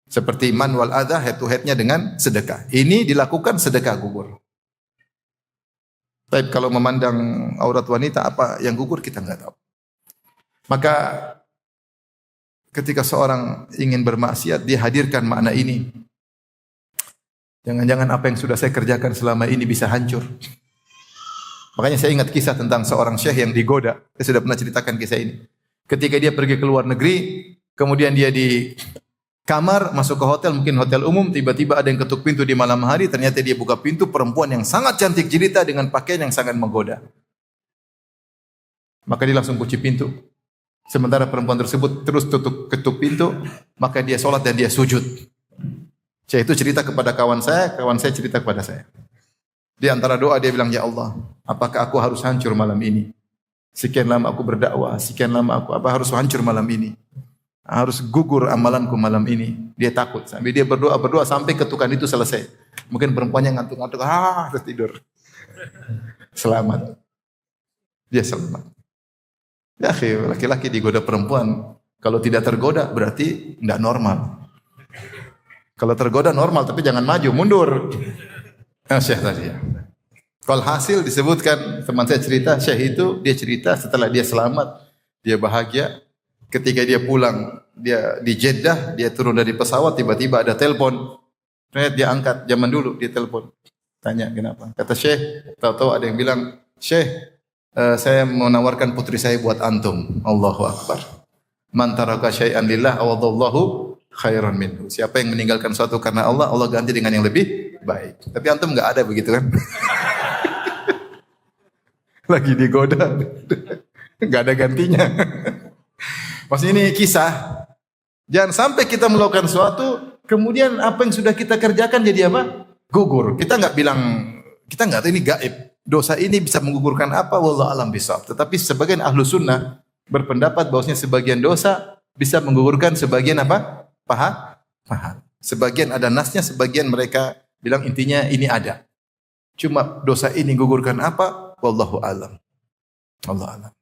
Seperti man wal adha, head to headnya dengan sedekah. Ini dilakukan, sedekah gugur. Tapi kalau memandang aurat wanita, apa yang gugur kita nggak tahu. Maka ketika seorang ingin bermaksiat, dia hadirkan makna ini. Jangan-jangan apa yang sudah saya kerjakan selama ini bisa hancur. Makanya saya ingat kisah tentang seorang syekh yang digoda. Saya sudah pernah ceritakan kisah ini. Ketika dia pergi ke luar negeri, kemudian dia di kamar, masuk ke hotel, mungkin hotel umum, tiba-tiba ada yang ketuk pintu di malam hari, ternyata dia buka pintu, perempuan yang sangat cantik jelita dengan pakaian yang sangat menggoda. Maka dia langsung kunci pintu. Sementara perempuan tersebut terus ketuk pintu, maka dia sholat dan dia sujud. Saya itu cerita kepada kawan saya cerita kepada saya. Di antara doa dia bilang, ya Allah, apakah aku harus hancur malam ini? Sekian lama aku berdakwah, sekian lama aku harus hancur malam ini? Harus gugur amalanku malam ini. Dia takut, sampai dia berdoa sampai ketukan itu selesai. Mungkin perempuannya ngantuk-ngantuk, terus tidur. Selamat. Dia selamat. Ya, laki-laki digoda perempuan, kalau tidak tergoda berarti tidak normal. Kalau tergoda normal, tapi jangan maju, mundur. Syekh tadi ya. Kalau hasil disebutkan, teman saya cerita, Syekh itu dia cerita setelah dia selamat, dia bahagia. Ketika dia pulang, dia di Jeddah, dia turun dari pesawat, tiba-tiba ada telepon. Ternyata dia angkat, zaman dulu dia telepon. Tanya kenapa? Kata Syekh, tahu-tahu ada yang bilang, Syekh, saya menawarkan putri saya buat antum. Allahu Akbar. Man taraka syai'an lillah awadallahu khairan minhu. Siapa yang meninggalkan sesuatu karena Allah, Allah ganti dengan yang lebih baik. Tapi antum enggak ada begitu kan? Lagi digoda. Enggak ada gantinya. Maksudnya ini kisah. Jangan sampai kita melakukan sesuatu, kemudian apa yang sudah kita kerjakan jadi apa? Gugur. Kita enggak tahu ini gaib. Dosa ini bisa menggugurkan apa? Wallahu alam bisawab. Tetapi sebagian ahlu sunnah berpendapat bahwasanya sebagian dosa bisa menggugurkan sebagian apa? Pahala. Sebagian ada nasnya, sebagian mereka bilang intinya ini ada. Cuma dosa ini gugurkan apa? Wallahu alam. Allah alam.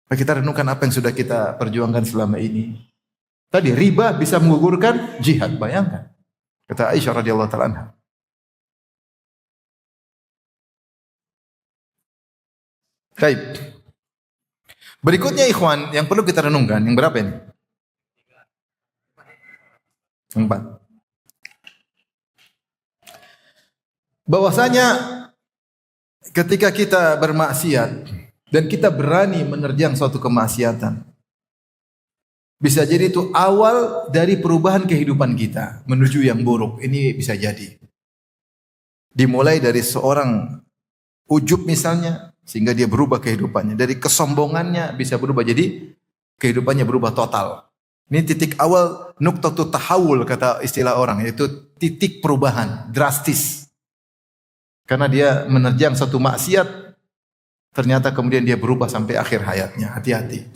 Maka kita renungkan apa yang sudah kita perjuangkan selama ini. Tadi riba bisa menggugurkan jihad, bayangkan. Kata Aisyah radhiyallahu taala anha. Baik. Berikutnya ikhwan, yang perlu kita renungkan, yang berapa ini? 4. Bahwasanya ketika kita bermaksiat dan kita berani menerjang suatu kemaksiatan, bisa jadi itu awal dari perubahan kehidupan kita menuju yang buruk. Ini bisa jadi. Dimulai dari seorang ujub misalnya, sehingga dia berubah kehidupannya. Dari kesombongannya bisa berubah jadi kehidupannya berubah total. Ini titik awal nuqtatut tahawul kata istilah orang, yaitu titik perubahan drastis. Karena dia menerjang satu maksiat, ternyata kemudian dia berubah sampai akhir hayatnya. Hati-hati.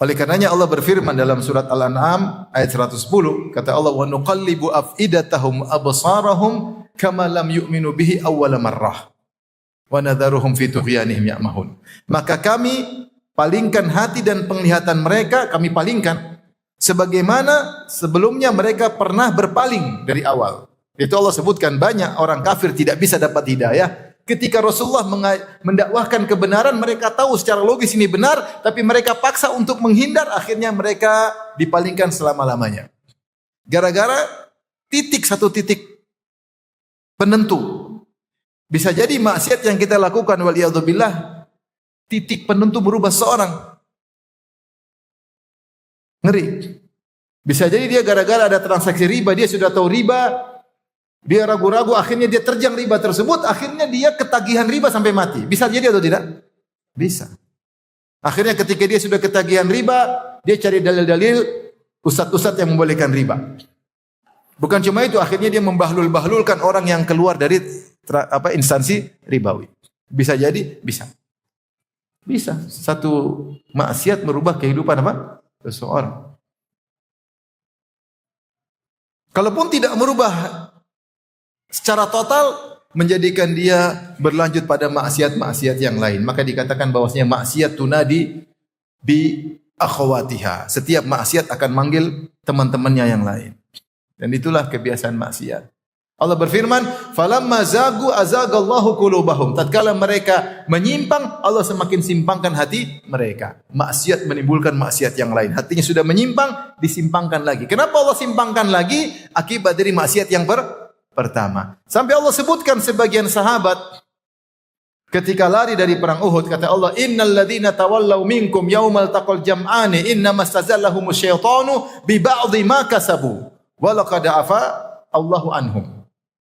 Oleh karenanya Allah berfirman dalam surat Al-An'am ayat 110, kata Allah, wa nuqallibu afidatahum absarahum kama lam yu'minu bihi awwala marrah wa nadharuhum fi tughyanihim ya'mahun. Maka kami palingkan hati dan penglihatan mereka, kami palingkan sebagaimana sebelumnya mereka pernah berpaling dari awal. Itu Allah sebutkan banyak orang kafir tidak bisa dapat hidayah. Ketika Rasulullah mendakwahkan kebenaran, mereka tahu secara logis ini benar, tapi mereka paksa untuk menghindar, akhirnya mereka dipalingkan selama-lamanya. Gara-gara satu titik penentu. Bisa jadi maksiat yang kita lakukan waliyadzubillah, titik penentu berubah seorang. Ngeri. Bisa jadi dia gara-gara ada transaksi riba, dia sudah tahu riba, dia ragu-ragu, akhirnya dia terjang riba tersebut, akhirnya dia ketagihan riba sampai mati. Bisa jadi atau tidak? Bisa. Akhirnya ketika dia sudah ketagihan riba, dia cari dalil-dalil ustadz-ustadz yang membolehkan riba. Bukan cuma itu, akhirnya dia membahlul-bahlulkan orang yang keluar dari instansi ribawi. Bisa jadi, bisa. Bisa. Satu maksiat merubah kehidupan apa? Seseorang. Kalaupun tidak merubah secara total, menjadikan dia berlanjut pada maksiat-maksiat yang lain, maka dikatakan bahwasanya maksiat tunadi bi akhwatiha. Setiap maksiat akan manggil teman-temannya yang lain. Dan itulah kebiasaan maksiat. Allah berfirman, "Falamma zagu azagallahu qulubahum." Tatkala mereka menyimpang, Allah semakin simpangkan hati mereka. Maksiat menimbulkan maksiat yang lain. Hatinya sudah menyimpang, disimpangkan lagi. Kenapa Allah simpangkan lagi? Akibat dari maksiat yang pertama. Sampai Allah sebutkan sebagian sahabat ketika lari dari perang Uhud, kata Allah, "Innal ladzina tawallaw minkum yaumal taqal jam'ani innamastazallahumush syaitanu bi ba'dhi ma kasabu wa laqad afa Allahu anhum."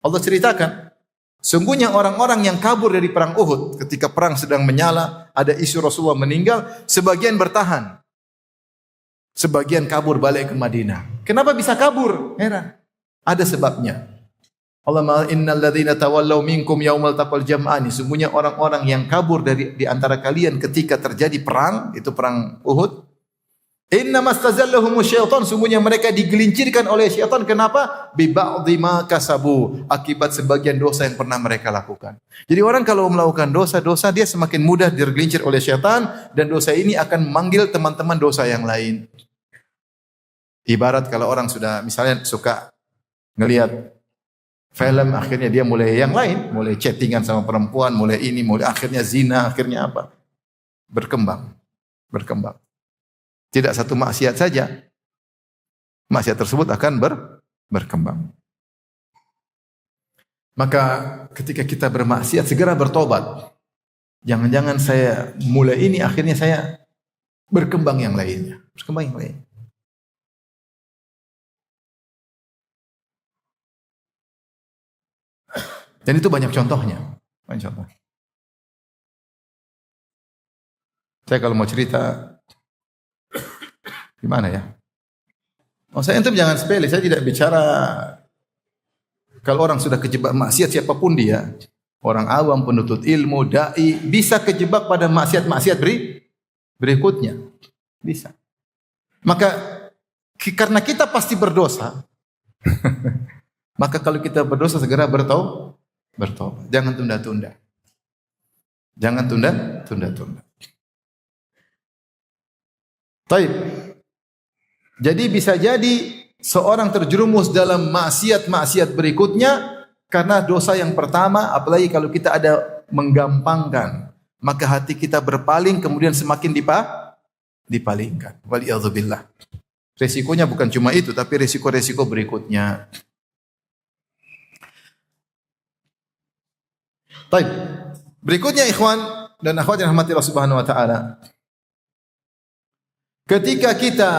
Allah ceritakan, sungguhnya orang-orang yang kabur dari perang Uhud ketika perang sedang menyala, ada isu Rasulullah meninggal, sebagian bertahan. Sebagian kabur balik ke Madinah. Kenapa bisa kabur? Heran. Ada sebabnya. Allah innal ladzina tawallaw minkum yaumal taqal jam'ani, sungguhnya orang-orang yang kabur di antara kalian ketika terjadi perang, itu perang Uhud. Innamastazallahumush syaitan, sungguhnya mereka digelincirkan oleh syaitan. Kenapa? Bi ba'dhi ma kasabu, akibat sebagian dosa yang pernah mereka lakukan. Jadi orang kalau melakukan dosa-dosa, dia semakin mudah tergelincir oleh syaitan, dan dosa ini akan memanggil teman-teman dosa yang lain. Ibarat kalau orang sudah misalnya suka ngelihat film, akhirnya dia mulai yang lain, mulai chattingan sama perempuan, mulai ini, mulai akhirnya zina, akhirnya apa? Berkembang. Tidak satu maksiat saja, maksiat tersebut akan berkembang. Maka ketika kita bermaksiat, segera bertobat. Jangan-jangan saya mulai ini, akhirnya saya berkembang yang lainnya. Dan itu banyak contohnya. Saya kalau mau cerita, gimana ya? Saya itu jangan sepele. Saya tidak bicara kalau orang sudah kejebak maksiat siapapun dia, orang awam, penuntut ilmu, dai, bisa kejebak pada maksiat-maksiat berikutnya. Bisa. Maka karena kita pasti berdosa, maka kalau kita berdosa segera bertaubat. Jangan tunda-tunda. Baik. Jadi bisa jadi seorang terjerumus dalam maksiat-maksiat berikutnya karena dosa yang pertama, apalagi kalau kita ada menggampangkan, maka hati kita berpaling kemudian semakin dipalingkan. Waliyadzubillah. Resikonya bukan cuma itu, tapi resiko-resiko berikutnya. Baik. Berikutnya ikhwan dan akhwat yang rahmati Allah Subhanahu wa taala. Ketika kita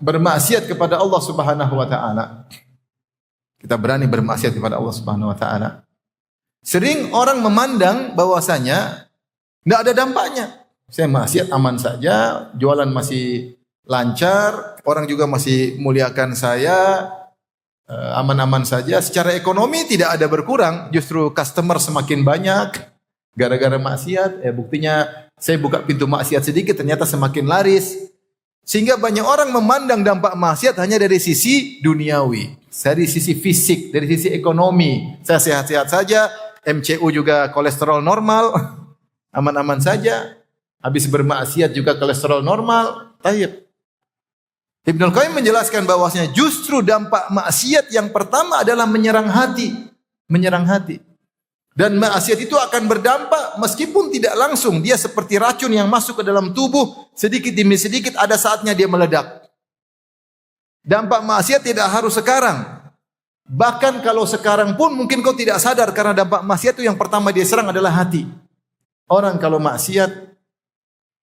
bermaksiat kepada Allah Subhanahu wa taala, kita berani bermaksiat kepada Allah Subhanahu wa taala. Sering orang memandang bahwasanya tidak ada dampaknya. Saya maksiat aman saja, jualan masih lancar, orang juga masih muliakan saya, aman-aman saja. Secara ekonomi tidak ada berkurang, justru customer semakin banyak gara-gara maksiat. Buktinya saya buka pintu maksiat sedikit ternyata semakin laris. Sehingga banyak orang memandang dampak maksiat hanya dari sisi duniawi, dari sisi fisik, dari sisi ekonomi. Saya sehat-sehat saja, MCU juga kolesterol normal, aman-aman saja. Habis bermaksiat juga kolesterol normal. Tayyib. Ibnu Qayyim menjelaskan bahwasanya justru dampak maksiat yang pertama adalah menyerang hati. Dan maksiat itu akan berdampak meskipun tidak langsung. Dia seperti racun yang masuk ke dalam tubuh, sedikit demi sedikit ada saatnya dia meledak. Dampak maksiat tidak harus sekarang. Bahkan kalau sekarang pun mungkin kau tidak sadar karena dampak maksiat itu yang pertama dia serang adalah hati. Orang kalau maksiat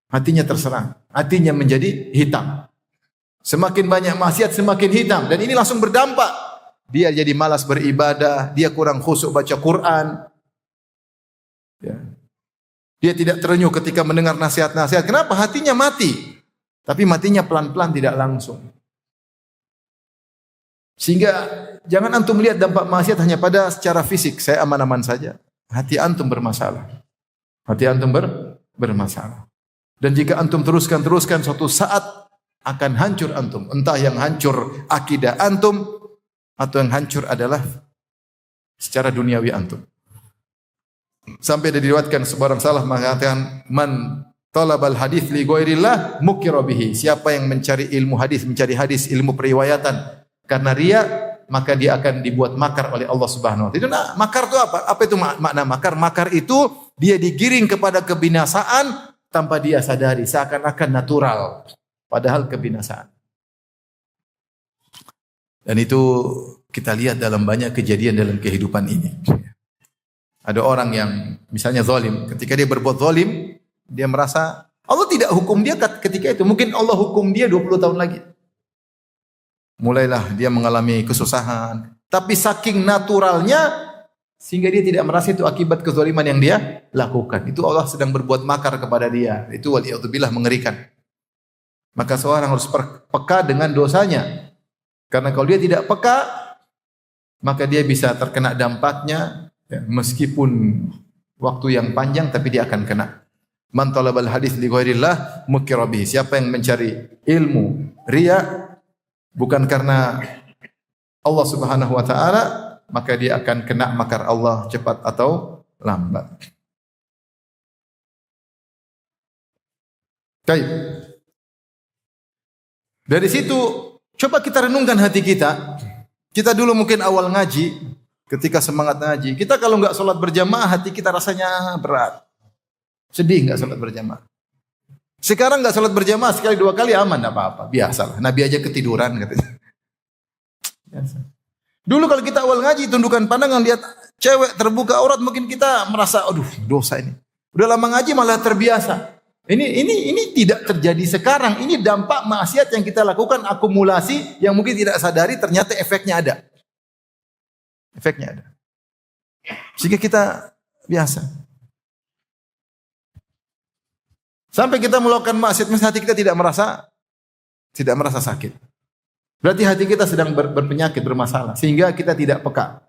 hatinya terserang, hatinya menjadi hitam. Semakin banyak maksiat semakin hitam dan ini langsung berdampak. Dia jadi malas beribadah, dia kurang khusyuk baca Quran. Ya. Dia tidak terenyuh ketika mendengar nasihat-nasihat. Kenapa? Hatinya mati. Tapi matinya pelan-pelan tidak langsung. Sehingga jangan antum melihat dampak maksiat hanya pada secara fisik. Saya aman-aman saja. Hati antum bermasalah. Bermasalah. Dan jika antum teruskan suatu saat akan hancur antum. Entah yang hancur akidah antum atau yang hancur adalah secara duniawi antum. Sampai diriwayatkan seorang salaf mengatakan, man talabal hadis li ghairillah mukira bihi. Siapa yang mencari ilmu hadis, mencari hadis, ilmu periwayatan karena riya, maka dia akan dibuat makar oleh Allah Subhanahu wa taala. Itu makar itu apa? Apa itu makna makar? Makar itu dia digiring kepada kebinasaan tanpa dia sadari, seakan-akan natural, padahal kebinasaan. Dan itu kita lihat dalam banyak kejadian dalam kehidupan ini. Ada orang yang misalnya zalim, ketika dia berbuat zalim, dia merasa Allah tidak hukum dia ketika itu. Mungkin Allah hukum dia 20 tahun lagi. Mulailah dia mengalami kesusahan, tapi saking naturalnya sehingga dia tidak merasa itu akibat kezaliman yang dia lakukan. Itu Allah sedang berbuat makar kepada dia. Itu waliyadzubillah mengerikan. Maka seorang harus peka dengan dosanya. Karena kalau dia tidak peka, maka dia bisa terkena dampaknya, ya, meskipun waktu yang panjang tapi dia akan kena. Man talabal hadis li ghairillah mukira bihi. Siapa yang mencari ilmu riya bukan karena Allah Subhanahu wa taala, maka dia akan kena makar Allah cepat atau lambat. Baik. Dari situ coba kita renungkan hati kita. Kita dulu mungkin awal ngaji, ketika semangat ngaji, kita kalau enggak sholat berjamaah hati kita rasanya berat. Sedih enggak sholat berjamaah. Sekarang enggak sholat berjamaah sekali dua kali aman, enggak apa-apa, biasalah. Nabi aja ketiduran katanya. Biasa. Dulu kalau kita awal ngaji, tundukan pandangan lihat cewek terbuka aurat, mungkin kita merasa aduh dosa ini. Udah lama ngaji malah terbiasa. Ini tidak terjadi sekarang. Ini dampak maksiat yang kita lakukan, akumulasi yang mungkin tidak sadari, ternyata efeknya ada. Efeknya ada. Sehingga kita biasa. Sampai kita melakukan maksiat, hati kita tidak merasa sakit. Berarti hati kita sedang berpenyakit, bermasalah, sehingga kita tidak peka.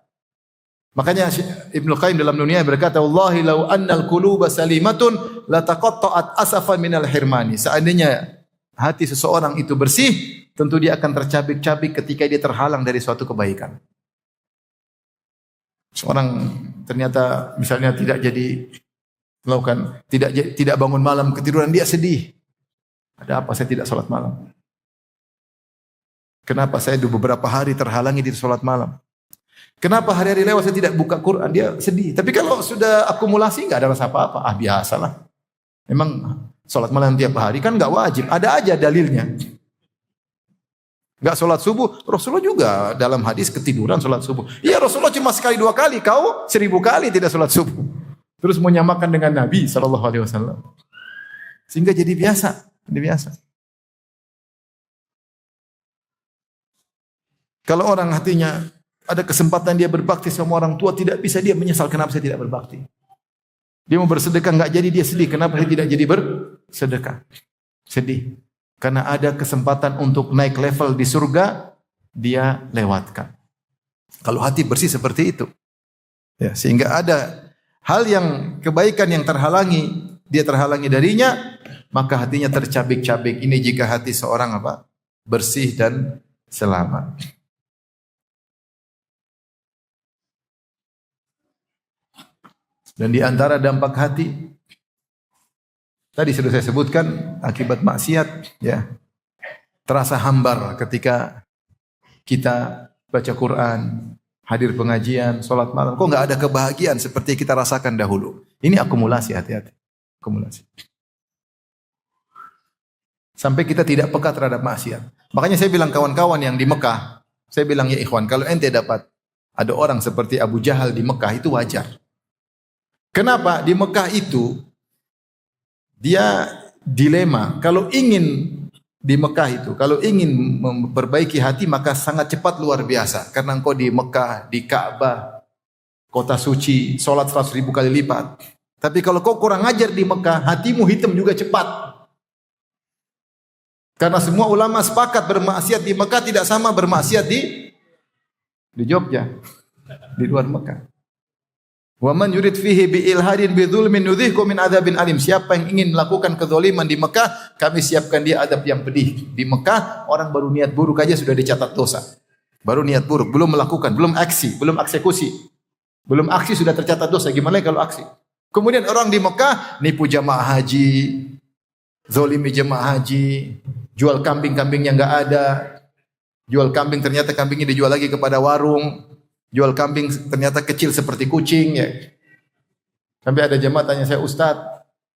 Makanya Ibnu Qayyim dalam dunia berkata, "Wallahi law annal quluba salimatun la taqatta'at asafan minal hirmani." Seandainya hati seseorang itu bersih, tentu dia akan tercabik-cabik ketika dia terhalang dari suatu kebaikan. Seorang ternyata misalnya tidak jadi melakukan tidak bangun malam, ketiduran, dia sedih. Ada apa saya tidak salat malam? Kenapa saya beberapa hari terhalangi di salat malam? Kenapa hari-hari lewat saya tidak buka Quran? Dia sedih. Tapi kalau sudah akumulasi enggak ada rasa apa-apa. Ah biasalah. Memang salat malam tiap hari kan enggak wajib. Ada aja dalilnya. Enggak salat subuh. Rasulullah juga dalam hadis ketiduran salat subuh. Iya Rasulullah cuma sekali dua kali. Kau 1000 kali tidak salat subuh. Terus menyamakan dengan Nabi SAW. Sehingga jadi biasa. Jadi biasa. Kalau orang hatinya ada kesempatan dia berbakti sama orang tua, tidak bisa, dia menyesal kenapa saya tidak berbakti. Dia mau bersedekah enggak jadi, dia sedih kenapa saya tidak jadi bersedekah. Sedih. Karena ada kesempatan untuk naik level di surga, dia lewatkan. Kalau hati bersih seperti itu. Ya, sehingga ada hal yang kebaikan yang terhalangi, dia terhalangi darinya, maka hatinya tercabik-cabik. Ini jika hati seorang apa? Bersih dan selamat. Dan di antara dampak hati tadi sudah saya sebutkan, akibat maksiat ya, terasa hambar ketika kita baca Quran, hadir pengajian, salat malam, kok enggak ada kebahagiaan seperti kita rasakan dahulu. Ini akumulasi, hati-hati. Akumulasi. Sampai kita tidak peka terhadap maksiat. Makanya saya bilang kawan-kawan yang di Mekah, saya bilang ya ikhwan, kalau ente dapat ada orang seperti Abu Jahal di Mekah itu wajar. Kenapa? Di Mekah itu dia dilema. Kalau ingin di Mekah itu, kalau ingin memperbaiki hati maka sangat cepat luar biasa. Karena engkau di Mekah, di Ka'bah, kota suci, sholat 100.000 kali lipat. Tapi kalau kau kurang ajar di Mekah, hatimu hitam juga cepat. Karena semua ulama sepakat bermaksiat di Mekah tidak sama bermaksiat di Jogja, di luar Mekah. Wa man yurid fihi bi ilhadin bi dzulmin nudhihku min adzabin alim. Siapa yang ingin melakukan kezaliman di Mekah, kami siapkan dia adab yang pedih. Di Mekah orang baru niat buruk aja sudah dicatat dosa. Baru niat buruk, belum melakukan, belum aksi, belum eksekusi. Belum aksi sudah tercatat dosa. Gimana kalau aksi? Kemudian orang di Mekah nipu jamaah haji, zalimi jamaah haji, jual kambing-kambing yang enggak ada. Jual kambing ternyata kambingnya dijual lagi kepada warung. Jual kambing ternyata kecil seperti kucing ya. Sampai ada jemaah tanya saya, Ustaz,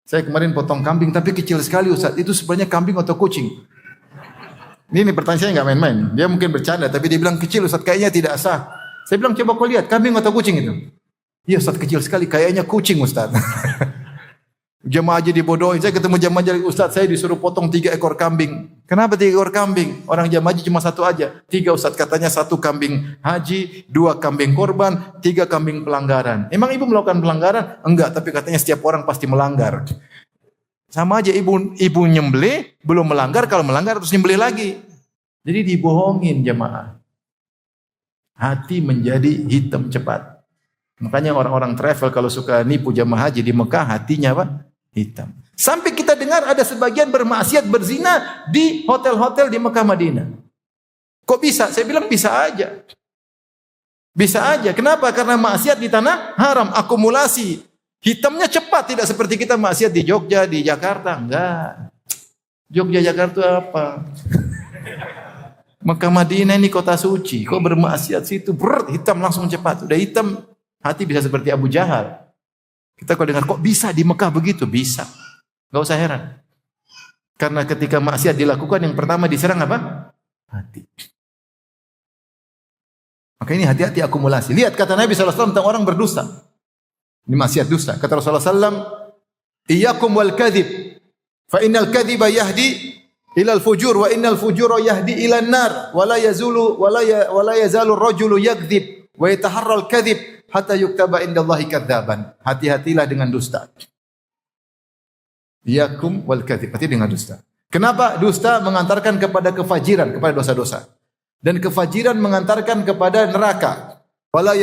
saya kemarin potong kambing tapi kecil sekali Ustaz. Itu sebenarnya kambing atau kucing? Ini pertanyaan saya enggak main-main. Dia mungkin bercanda tapi dia bilang kecil Ustaz, kayaknya tidak sah. Saya bilang coba kau lihat kambing atau kucing itu? Iya Ustaz, kecil sekali, kayaknya kucing Ustaz. Jemaah aja dibodohin. Saya ketemu jemaah aja, Ustaz saya disuruh potong 3 ekor kambing. Kenapa 3 ekor kambing? Orang jemaah haji cuma 1 aja. 3 Ustaz, katanya 1 kambing haji, 2 kambing korban, 3 kambing pelanggaran. Emang ibu melakukan pelanggaran? Enggak, tapi katanya setiap orang pasti melanggar. Sama aja ibu nyembelih, belum melanggar, kalau melanggar terus nyembelih lagi. Jadi dibohongin jemaah. Hati menjadi hitam cepat. Makanya orang-orang travel kalau suka nipu jemaah haji di Mekah, hatinya apa? Hitam. Sampai kita dengar ada sebagian bermaksiat berzina di hotel-hotel di Mekah Madinah. Kok bisa? Saya bilang bisa aja. Bisa aja. Kenapa? Karena maksiat di tanah haram, akumulasi. Hitamnya cepat, tidak seperti kita maksiat di Jogja, di Jakarta. Enggak. Jogja, Jakarta apa? Mekah Madinah ini kota suci. Kok bermaksiat situ? Hitam langsung cepat. Udah hitam, hati bisa seperti Abu Jahal. Kita kalau dengar kok bisa di Mekah begitu? Bisa. Enggak usah heran. Karena ketika maksiat dilakukan yang pertama diserang apa? Hati. Maka ini hati-hati akumulasi. Lihat kata Nabi SAW tentang orang berdusta. Ini maksiat dusta. Kata Rasulullah SAW, "Iyyakum wal kadhib, fa innal kadhiba yahdi ilal fujur wa innal fujura yahdi ilan nar wa la yazalu ar-rajulu yakdzib wa yataharra al-kadhib hatta yuktaba indallahi kadzaban." Hati-hatilah dengan dusta. Iyyakum wal kadhib, hati dengan dusta. Kenapa? Dusta mengantarkan kepada kefajiran, kepada dosa-dosa. Dan kefajiran mengantarkan kepada neraka. Wala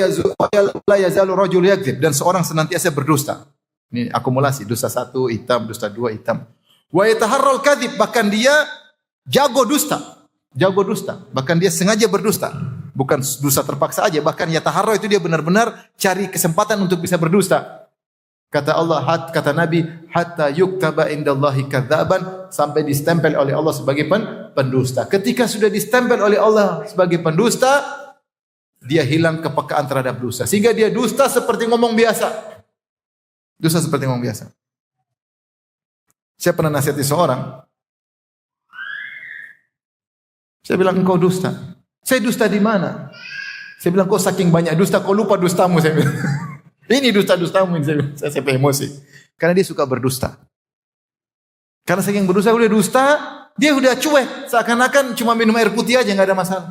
yazalu rajul yakdzib, dan seorang senantiasa berdusta. Ini akumulasi, dusta 1 hitam, dusta 2 hitam. Wa yataharral kadzib, bahkan dia jago dusta. Jago dusta, bahkan dia sengaja berdusta. Bukan dusta terpaksa aja, bahkan yataharra itu dia benar-benar cari kesempatan untuk bisa berdusta. Kata Allah, kata Nabi, hatta yuktaba indallahi kadzaban, sampai distempel oleh Allah sebagai pendusta. Ketika sudah distempel oleh Allah sebagai pendusta, dia hilang kepekaan terhadap dosa. Sehingga dia dusta seperti ngomong biasa. Dusta seperti ngomong biasa. Saya pernah nasihati seorang. Saya bilang, engkau dusta. Saya dusta di mana? Saya bilang, kau saking banyak dusta, kau lupa dustamu. Saya bilang, ini dusta-dustamu. Saya emosi. Karena dia suka berdusta. Karena saking berdusta, udah dusta, dia udah cuek. Seakan-akan cuma minum air putih aja, nggak ada masalah.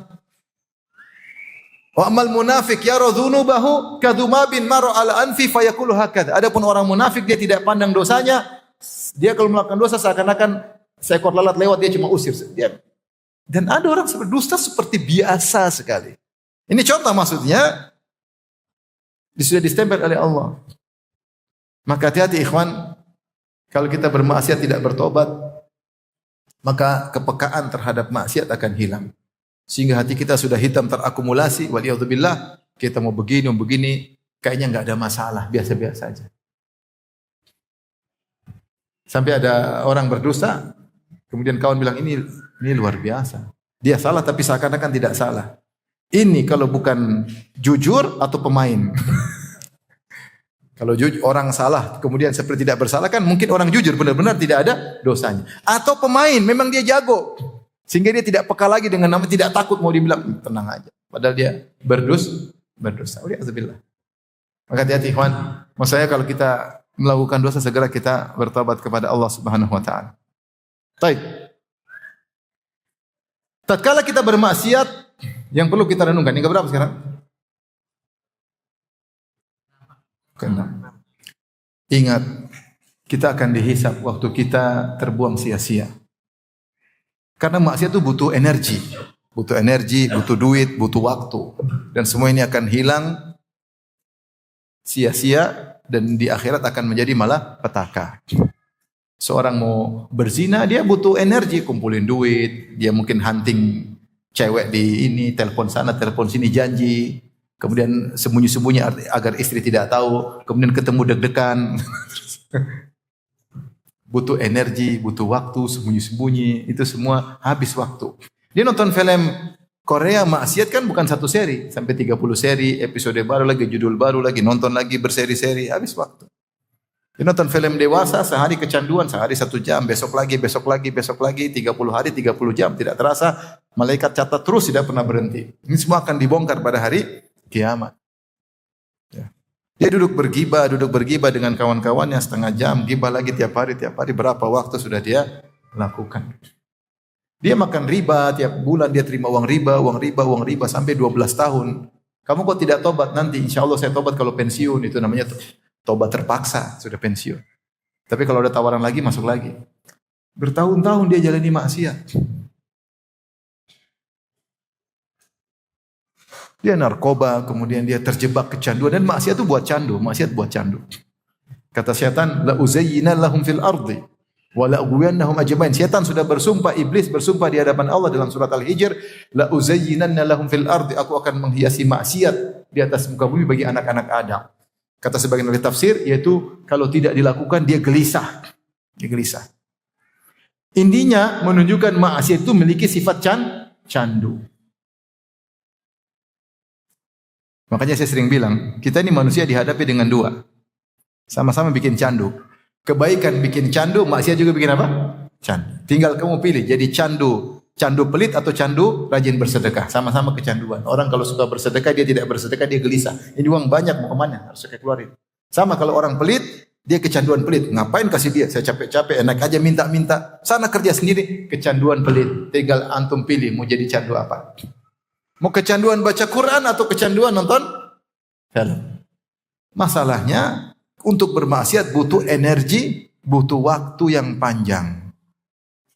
Wa amal munafik yara dzunubahu kadhumabin mara ala anfi fayaqulu hakadha. Adapun orang munafik dia tidak pandang dosanya. Dia kalau melakukan dosa seakan-akan seekor lalat lewat dia cuma usir. Dan ada orang berdusta seperti biasa sekali. Ini contoh maksudnya sudah distempel oleh Allah. Maka hati-hati ikhwan, kalau kita bermaksiat tidak bertobat, maka kepekaan terhadap maksiat akan hilang. Sehingga hati kita sudah hitam terakumulasi, waliyadzubillah, kita mau begini, kayaknya enggak ada masalah, biasa-biasa aja. Sampai ada orang berdosa, kemudian kawan bilang ini luar biasa. Dia salah tapi seakan-akan tidak salah. Ini kalau bukan jujur atau pemain. Kalau orang salah kemudian seperti tidak bersalah kan mungkin orang jujur benar-benar tidak ada dosanya. Atau pemain memang dia jago. Sehingga dia tidak peka lagi dengan nama, tidak takut mau dibilang tenang aja. Padahal dia berdosa. Waliyadzubillah. Maka hati-hati ikhwan. Maksudnya kalau kita melakukan dosa segera kita bertobat kepada Allah Subhanahu wa taala. Baik. Tatkala kita bermaksiat, yang perlu kita renungkan, yang berapa sekarang? Keenam. Ingat, kita akan dihisab waktu kita terbuang sia-sia. Karena maksiat itu butuh energi, butuh duit, butuh waktu, dan semua ini akan hilang sia-sia dan di akhirat akan menjadi malah petaka. Seorang mau berzina, dia butuh energi, kumpulin duit, dia mungkin hunting cewek di ini, telepon sana, telepon sini, janji. Kemudian sembunyi-sembunyi agar istri tidak tahu, kemudian ketemu deg-degan. Butuh energi, butuh waktu, sembunyi-sembunyi, itu semua habis waktu. Dia nonton film Korea maksiat kan bukan satu seri, sampai 30 seri, episode baru lagi, judul baru lagi, nonton lagi berseri-seri, habis waktu. Dia nonton film dewasa, sehari kecanduan, sehari 1 jam, besok lagi, 30 hari, 30 jam, tidak terasa, malaikat catat terus, tidak pernah berhenti. Ini semua akan dibongkar pada hari kiamat. Ya. Dia duduk bergibah dengan kawan-kawannya setengah jam, gibah lagi tiap hari, berapa waktu sudah dia lakukan. Dia makan riba, tiap bulan dia terima uang riba sampai 12 tahun. Kamu kok tidak tobat nanti? Insya Allah saya tobat kalau pensiun, itu namanya tobat terpaksa, sudah pensiun. Tapi kalau ada tawaran lagi, masuk lagi. Bertahun-tahun dia jalani maksiat. Dia narkoba, kemudian dia terjebak kecanduan dan maksiat itu buat candu. Kata setan, la uzayyina lahum fil ardi wa la ughwiyannahum ajmain. Setan sudah bersumpah, iblis bersumpah di hadapan Allah dalam surat Al-Hijr, la uzayyinanna lahum fil ardi, aku akan menghiasi maksiat di atas muka bumi bagi anak-anak Adam. Kata sebagian ahli tafsir, yaitu kalau tidak dilakukan dia gelisah. Intinya menunjukkan maksiat itu memiliki sifat candu. Makanya saya sering bilang, kita ini manusia dihadapi dengan dua. Sama-sama bikin candu. Kebaikan bikin candu, maksiat juga bikin apa? Candu. Tinggal kamu pilih, jadi candu pelit atau candu rajin bersedekah. Sama-sama kecanduan. Orang kalau suka bersedekah, dia tidak bersedekah, dia gelisah. Ini uang banyak, mau kemana? Harus saya keluarin. Sama kalau orang pelit, dia kecanduan pelit. Ngapain kasih dia? Saya capek-capek, enak aja minta-minta. Sana kerja sendiri, kecanduan pelit. Tinggal antum pilih, mau jadi candu apa? Mau kecanduan baca Quran atau kecanduan nonton film? Masalahnya, untuk bermaksiat butuh energi, butuh waktu yang panjang.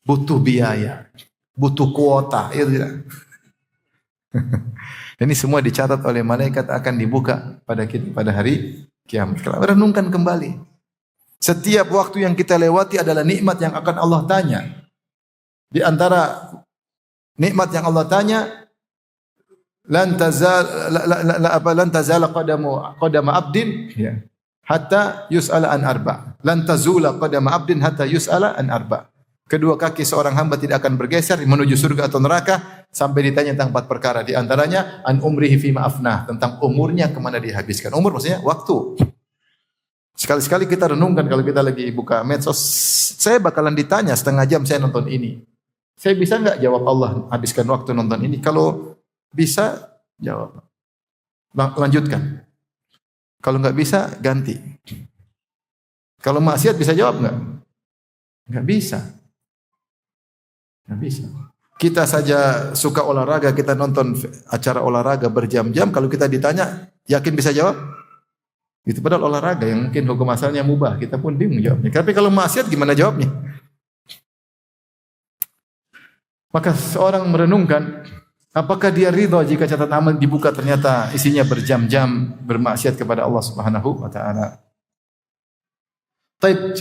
Butuh biaya, butuh kuota. Ini semua dicatat oleh malaikat akan dibuka pada kita pada hari kiamat. Renungkan kembali. Setiap waktu yang kita lewati adalah nikmat yang akan Allah tanya. Di antara nikmat yang Allah tanya, lan tazala qadama abdin hatta yus'ala an arba. Lan tazula qadama abdin hatta yus'ala an arba. Kedua kaki seorang hamba tidak akan bergeser menuju surga atau neraka sampai ditanya tentang 4 perkara. Di antaranya an umrihi fima afnah, tentang umurnya kemana dihabiskan. Umur maksudnya waktu. Sekali-sekali kita renungkan kalau kita lagi buka medsos, saya bakalan ditanya setengah jam saya nonton ini. Saya bisa enggak jawab Allah habiskan waktu nonton ini? Kalau bisa, jawab. Lanjutkan. Kalau enggak bisa, ganti. Kalau maksiat bisa jawab enggak? Enggak bisa. Enggak bisa. Kita saja suka olahraga, kita nonton acara olahraga berjam-jam, kalau kita ditanya, yakin bisa jawab? Itu padahal olahraga yang mungkin hukum asalnya mubah, kita pun bingung jawabnya. Tapi kalau maksiat gimana jawabnya? Maka seorang merenungkan, apakah dia ridha jika catatan amal dibuka ternyata isinya berjam-jam bermaksiat kepada Allah Subhanahu wa taala.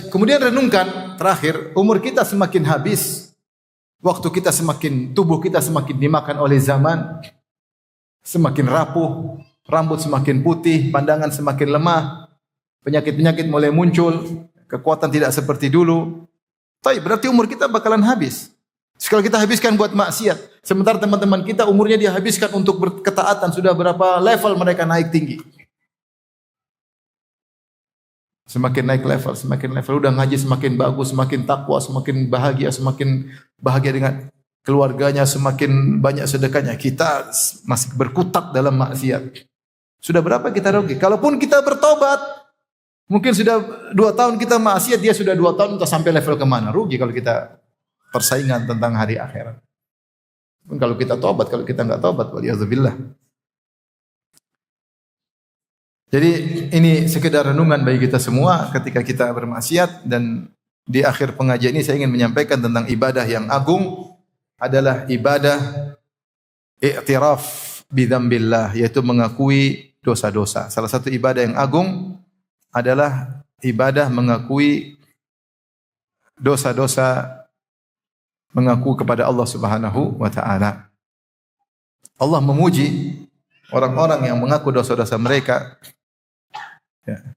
Kemudian renungkan terakhir, umur kita semakin habis, waktu kita semakin, tubuh kita semakin dimakan oleh zaman, semakin rapuh, rambut semakin putih, pandangan semakin lemah, penyakit-penyakit mulai muncul, kekuatan tidak seperti dulu. Berarti umur kita bakalan habis. Sekali kita habiskan buat maksiat, sementara teman-teman kita umurnya dia habiskan untuk berketaatan, sudah berapa level mereka naik tinggi. Semakin naik level, udah ngaji semakin bagus, semakin takwa, semakin bahagia dengan keluarganya, semakin banyak sedekahnya. Kita masih berkutat dalam maksiat. Sudah berapa kita rugi? Kalaupun kita bertobat, mungkin sudah 2 tahun kita maksiat, dia sudah 2 tahun untuk sampai level kemana? Rugi kalau kita persaingan tentang hari akhirat. Kalau kita tobat, kalau kita enggak tobat, waliyadzubillah. Jadi ini sekedar renungan bagi kita semua ketika kita bermaksiat, dan di akhir pengajian ini saya ingin menyampaikan tentang ibadah yang agung adalah ibadah i'tiraf bidzambillah, yaitu mengakui dosa-dosa. Salah satu ibadah yang agung adalah ibadah mengakui dosa-dosa, mengaku kepada Allah Subhanahu wa taala. Allah memuji orang-orang yang mengaku dosa-dosa mereka. Ya.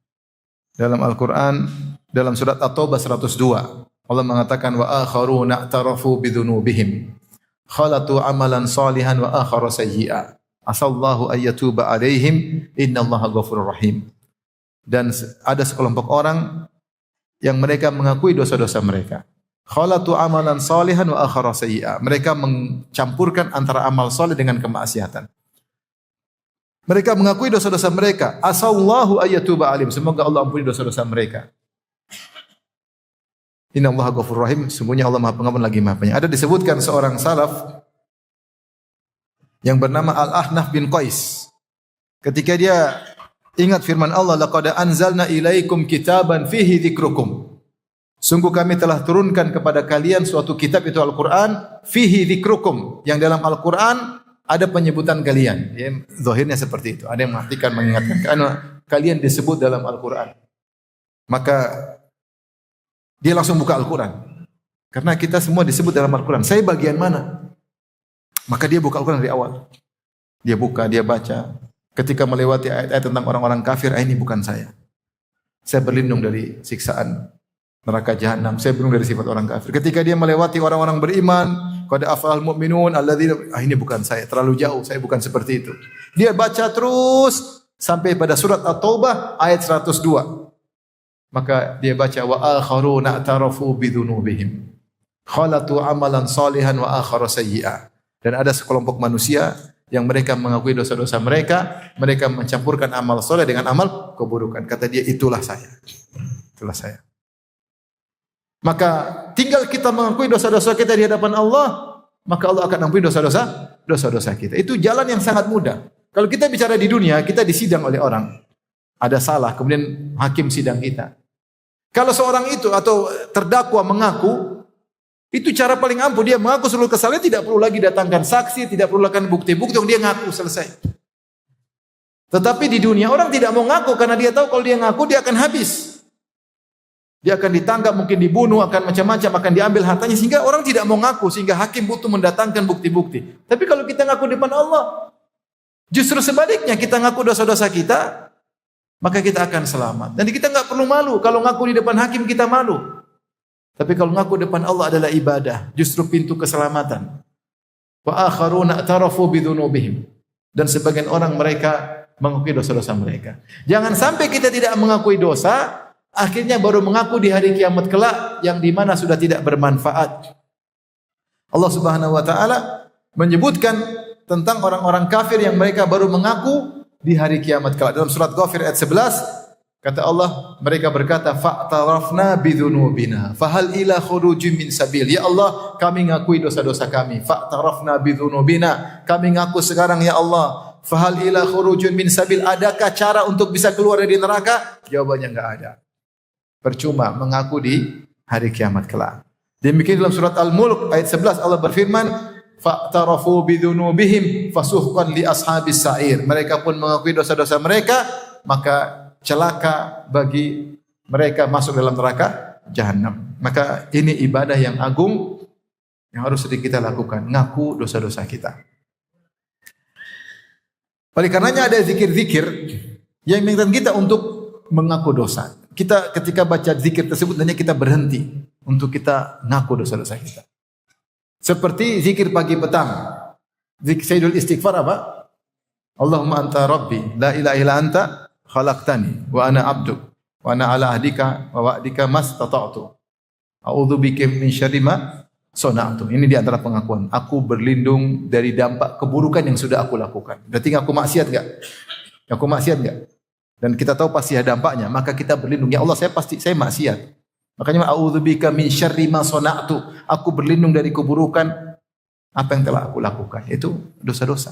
Dalam Al-Qur'an, dalam surat At-Taubah 102, Allah mengatakan wa akharuna i'tarafu bidzunubihim khalatu amalan salihan wa akhara sayyi'a asallahu ayyatuba alaihim innallaha ghafurur rahim. Dan ada sekelompok orang yang mereka mengakui dosa-dosa mereka. Khalatu amalan salihan wa akhara sayyi'a. Mereka mencampurkan antara amal saleh dengan kemaksiatan. Mereka mengakui dosa-dosa mereka. Asallahu ayyatuba alaihim. Semoga Allah ampuni dosa-dosa mereka. Innallaha ghafurur rahim. Sesungguhnya Allah Maha Pengampun lagi Maha Penyayang. Ada disebutkan seorang salaf yang bernama Al-Ahnaf bin Qais. Ketika dia ingat firman Allah, laqad anzalna ilaikum kitaban fihi dzikrukum. Sungguh kami telah turunkan kepada kalian suatu kitab, itu Al-Qur'an, fihi dzikrukum, yang dalam Al-Qur'an ada penyebutan kalian. Ya, zahirnya seperti itu. Ada yang mengartikan mengingatkan karena kalian disebut dalam Al-Qur'an. Maka dia langsung buka Al-Qur'an. Karena kita semua disebut dalam Al-Qur'an. Saya bagian mana? Maka dia buka Al-Qur'an dari awal. Dia buka, dia baca. Ketika melewati ayat-ayat tentang orang-orang kafir, ini bukan saya. Saya berlindung dari siksaan neraka jahanam. Saya berlindung dari sifat orang kafir. Ketika dia melewati orang-orang beriman, qad aflahal mu'minun alladzina, ini bukan saya, terlalu jauh, saya bukan seperti itu. Dia baca terus sampai pada surat At-Taubah ayat 102. Maka dia baca wa akharuna i'tarafu bidzunubihim khalatu amalan salihan wa akhara sayyi'a. Dan ada sekelompok manusia yang mereka mengakui dosa-dosa mereka, mereka mencampurkan amal soleh dengan amal keburukan. Kata dia, itulah saya. Itulah saya. Maka tinggal kita mengakui dosa-dosa kita di hadapan Allah, maka Allah akan ampuni dosa-dosa kita. Itu jalan yang sangat mudah. Kalau kita bicara di dunia, kita disidang oleh orang. Ada salah, kemudian hakim sidang kita. Kalau seorang itu atau terdakwa mengaku, itu cara paling ampuh. Dia mengaku seluruh kesalahan, tidak perlu lagi datangkan saksi, tidak perlu lakukan bukti-bukti, dia ngaku, selesai. Tetapi di dunia orang tidak mau ngaku karena dia tahu kalau dia ngaku dia akan habis. Dia akan ditangkap, mungkin dibunuh, akan macam-macam, akan diambil hartanya, sehingga orang tidak mau ngaku, sehingga hakim butuh mendatangkan bukti-bukti. Tapi kalau kita ngaku di depan Allah, justru sebaliknya, kita ngaku dosa-dosa kita, maka kita akan selamat. Dan kita enggak perlu malu. Kalau ngaku di depan hakim kita malu. Tapi kalau ngaku depan Allah adalah ibadah, justru pintu keselamatan. Wa akharuna i'tarafu bidzunubihim. Dan sebagian orang mereka mengakui dosa-dosa mereka. Jangan sampai kita tidak mengakui dosa, akhirnya baru mengaku di hari kiamat kelak yang di mana sudah tidak bermanfaat. Allah Subhanahu wa taala menyebutkan tentang orang-orang kafir yang mereka baru mengaku di hari kiamat kelak. Dalam surat Ghafir ayat 11, kata Allah, mereka berkata, fa'tarafna bidzunubina fahal ila khurujin min sabil. Ya Allah, kami ngakui dosa-dosa kami. Fa'tarafna bidzunubina, kami ngaku sekarang ya Allah. Fahal ila khurujin min sabil, adakah cara untuk bisa keluar dari neraka? Jawabannya enggak ada. Percuma mengaku di hari kiamat kelak. Demikian dalam surat Al-Mulk ayat 11 Allah berfirman, fa'tarafu bidzunubihim fasuhqan li ashabis sa'ir. Mereka pun mengakui dosa-dosa mereka, maka celaka bagi mereka masuk dalam neraka jahanam. Maka ini ibadah yang agung yang harus kita lakukan, ngaku dosa-dosa kita. Oleh karenanya ada zikir-zikir yang mengingatkan kita untuk mengaku dosa. Kita ketika baca zikir tersebut hendaknya kita berhenti untuk kita ngaku dosa-dosa kita. Seperti zikir pagi petang. Zikir Sayyidul Istighfar apa? Allahumma anta rabbi la ilaha illa anta khalaqtani wa ana abduk wa ana ala ahdika wa wa'dika mastata'tu a'udzu bika min syarri ma sana'tu. Ini di antara pengakuan. Aku berlindung dari dampak keburukan yang sudah aku lakukan. Berarti aku maksiat enggak? Aku maksiat enggak? Dan kita tahu pasti ada dampaknya, maka kita berlindung. Ya Allah, saya maksiat. Makanya a'udzu bika min syarri ma sana'tu. Aku berlindung dari keburukan apa yang telah aku lakukan. Itu dosa-dosa.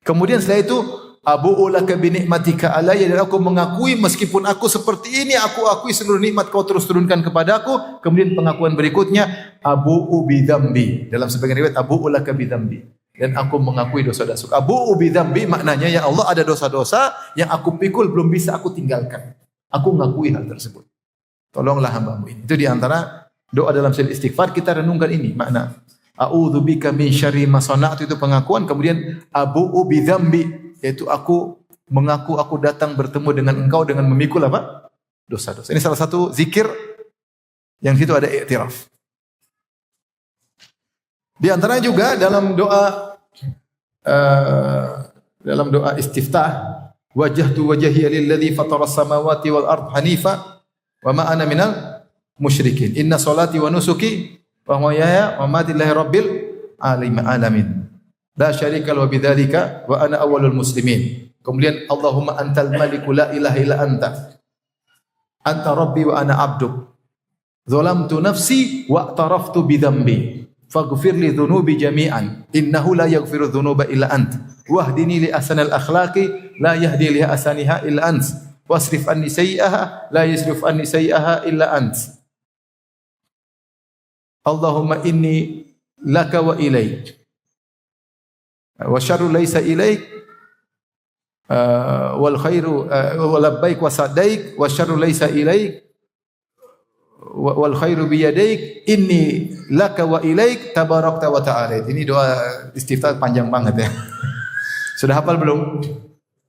Kemudian setelah itu abu'u laka bi ni'matika alayya, dan aku mengakui meskipun aku seperti ini, aku akui seluruh nikmat kau terus turunkan kepadaku. Kemudian pengakuan berikutnya abu'u bi dzambi. Dalam sebagian riwayat abu'u laka bi dzambi. dan aku mengakui dosa-dosa. Abu'u bidzambi maknanya ya Allah ada dosa-dosa yang aku pikul belum bisa aku tinggalkan. Aku mengakui hal tersebut. Tolonglah hamba-Mu ini. Itu di antara doa dalam sel istighfar kita renungkan ini makna. A'udzubika min syarri ma sana'tu itu pengakuan, kemudian abu'u bidzambi yaitu aku mengaku aku datang bertemu dengan Engkau dengan memikul apa? Dosa-dosa. Ini salah satu zikir yang situ ada iktiraf. Di antaranya juga dalam doa istiftah, wajjahtu wajhiya lilladzi fataras samawati wal ard hanifa wa ma ana minal musyrikin. Inna salati wa nusuki wa mahyaya wa mamati lillahi rabbil alamin. La syarika lahu bidzalika wa ana awwalul muslimin. Kemudian Allahumma antal maliku la ilaha illa anta. Anta rabbi wa ana abduk. Zalamtu nafsi wa i'taraftu bi dhanbi. Faghfir li dhunubi jami'an. Innahu la yaghfiru dhunuba illa ant. Wahdini li ahsanil akhlaqi la yahdi li ahsaniha illa ant. Wasrif anni sayyi'aha la yasrif anni sayyi'aha illa ant. Allahumma inni laka wa ilaik. Wa syarru laysa ilaik. Wal khairu wa labbaik wa sadaik wa syarru laysa ilaik wal khairu bi yadaik inni laka wa ilaik tabarakta wa ta'ala. Ini doa istiftah panjang banget ya. Sudah hafal belum?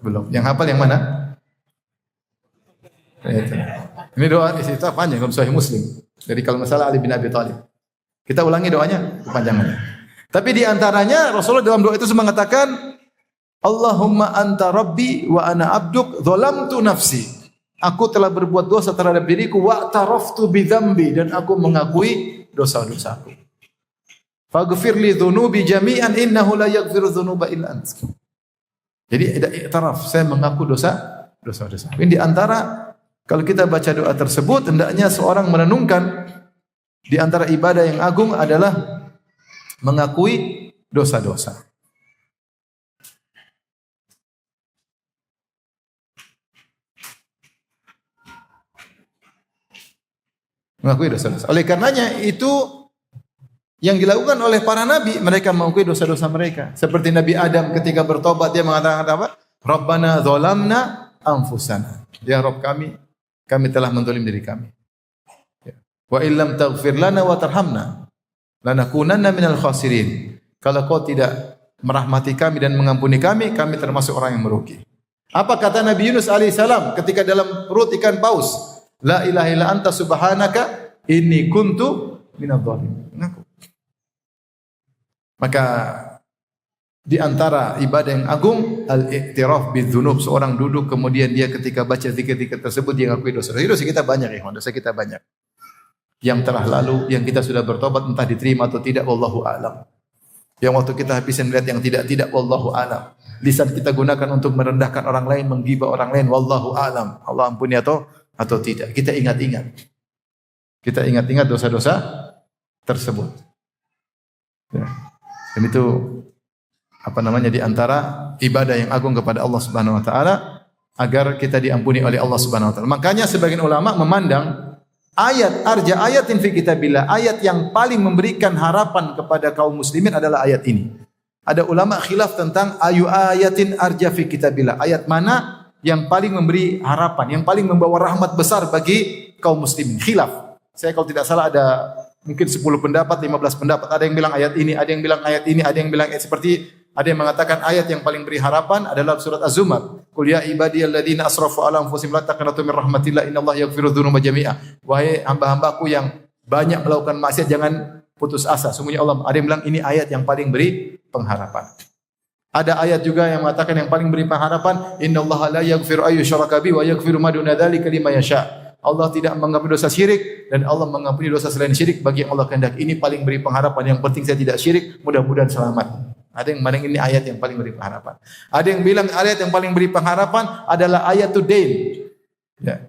Belum. Yang hafal yang mana? Ini doa istiftah panjang dalam Sahih Muslim dari kalau masalah Ali bin Abi Thalib. Kita ulangi doanya kepanjangannya. Tapi di antaranya Rasulullah dalam doa itu mengatakan Allahumma anta rabbi wa ana abduk zalamtu nafsi. Aku telah berbuat dosa terhadap diriku wa taraftu bi dzambi dan aku mengakui dosa-dosaku. Faghfir li dzunubi jami'an innahu la yaghfiru dzunuba illa ant. Jadi ada iktiraf, saya mengaku dosa-dosa. Ini di antara kalau kita baca doa tersebut hendaknya seorang merenungkan di antara ibadah yang agung adalah mengakui dosa-dosa. Mengakui dosa-dosa. Oleh karenanya itu yang dilakukan oleh para nabi, mereka mengakui dosa-dosa mereka. Seperti Nabi Adam ketika bertobat dia mengatakan apa? Rabbana dzalamna anfusana. Ya Rabb kami telah menzalim diri kami. Wa illam taghfir lana wa tarhamna lanakunanna minal khasirin. Kalau kau tidak merahmati kami dan mengampuni kami, kami termasuk orang yang merugi. Apa kata Nabi Yunus alaihissalam ketika dalam perut ikan paus? La ilaha illa anta subhanaka inni kuntu minadh dhalimin. Maka di antara ibadah yang agung al-i'tiraf bidzunub, seorang duduk kemudian dia ketika baca zikir-zikir tersebut dia ngakui dosa. Dosa kita banyak ya, dosa kita banyak. Yang telah lalu, yang kita sudah bertobat entah diterima atau tidak wallahu a'lam. Yang waktu kita habisin melihat yang tidak wallahu a'lam. Lisan kita gunakan untuk merendahkan orang lain, menggibah orang lain wallahu a'lam. Allah ampuni atau tidak. Kita ingat-ingat. Kita ingat-ingat dosa-dosa tersebut. Ya. Dan itu di antara ibadah yang agung kepada Allah Subhanahu wa taala agar kita diampuni oleh Allah Subhanahu wa taala. Makanya sebagian ulama memandang ayatin fi kitabillah, ayat yang paling memberikan harapan kepada kaum muslimin adalah ayat ini. Ada ulama khilaf tentang ayatin arja fi kitabillah. Ayat mana yang paling memberi harapan, yang paling membawa rahmat besar bagi kaum muslimin. Khilaf. Saya kalau tidak salah ada mungkin 10 pendapat, 15 pendapat. Ada yang bilang ayat ini, ada yang bilang ayat ini, ada yang bilang ayat seperti, ada yang mengatakan ayat yang paling beri harapan adalah surat Az-Zumar. Qul ya ibadiyalladzina asrafu ala anfusihim la taqnatu min rahmatillah innallaha yaghfiru dzunuba jami'a. Wahai hamba-hambaku yang banyak melakukan maksiat jangan putus asa. Sungguhnya Allah, ada yang bilang ini ayat yang paling beri pengharapan. Ada ayat juga yang mengatakan yang paling beri pengharapan, innallaha la yaghfiru ayyushraka bihi wa yaghfiru ma duna dzalika liman yasha. Allah tidak mengampuni dosa syirik dan Allah mengampuni dosa selain syirik bagi yang Allah kehendaki. Ini paling beri pengharapan. Yang penting saya tidak syirik, mudah-mudahan selamat. Ada yang bilang ini ayat yang paling beri pengharapan. Ada yang bilang ayat yang paling beri pengharapan adalah ayatul dain. Ya.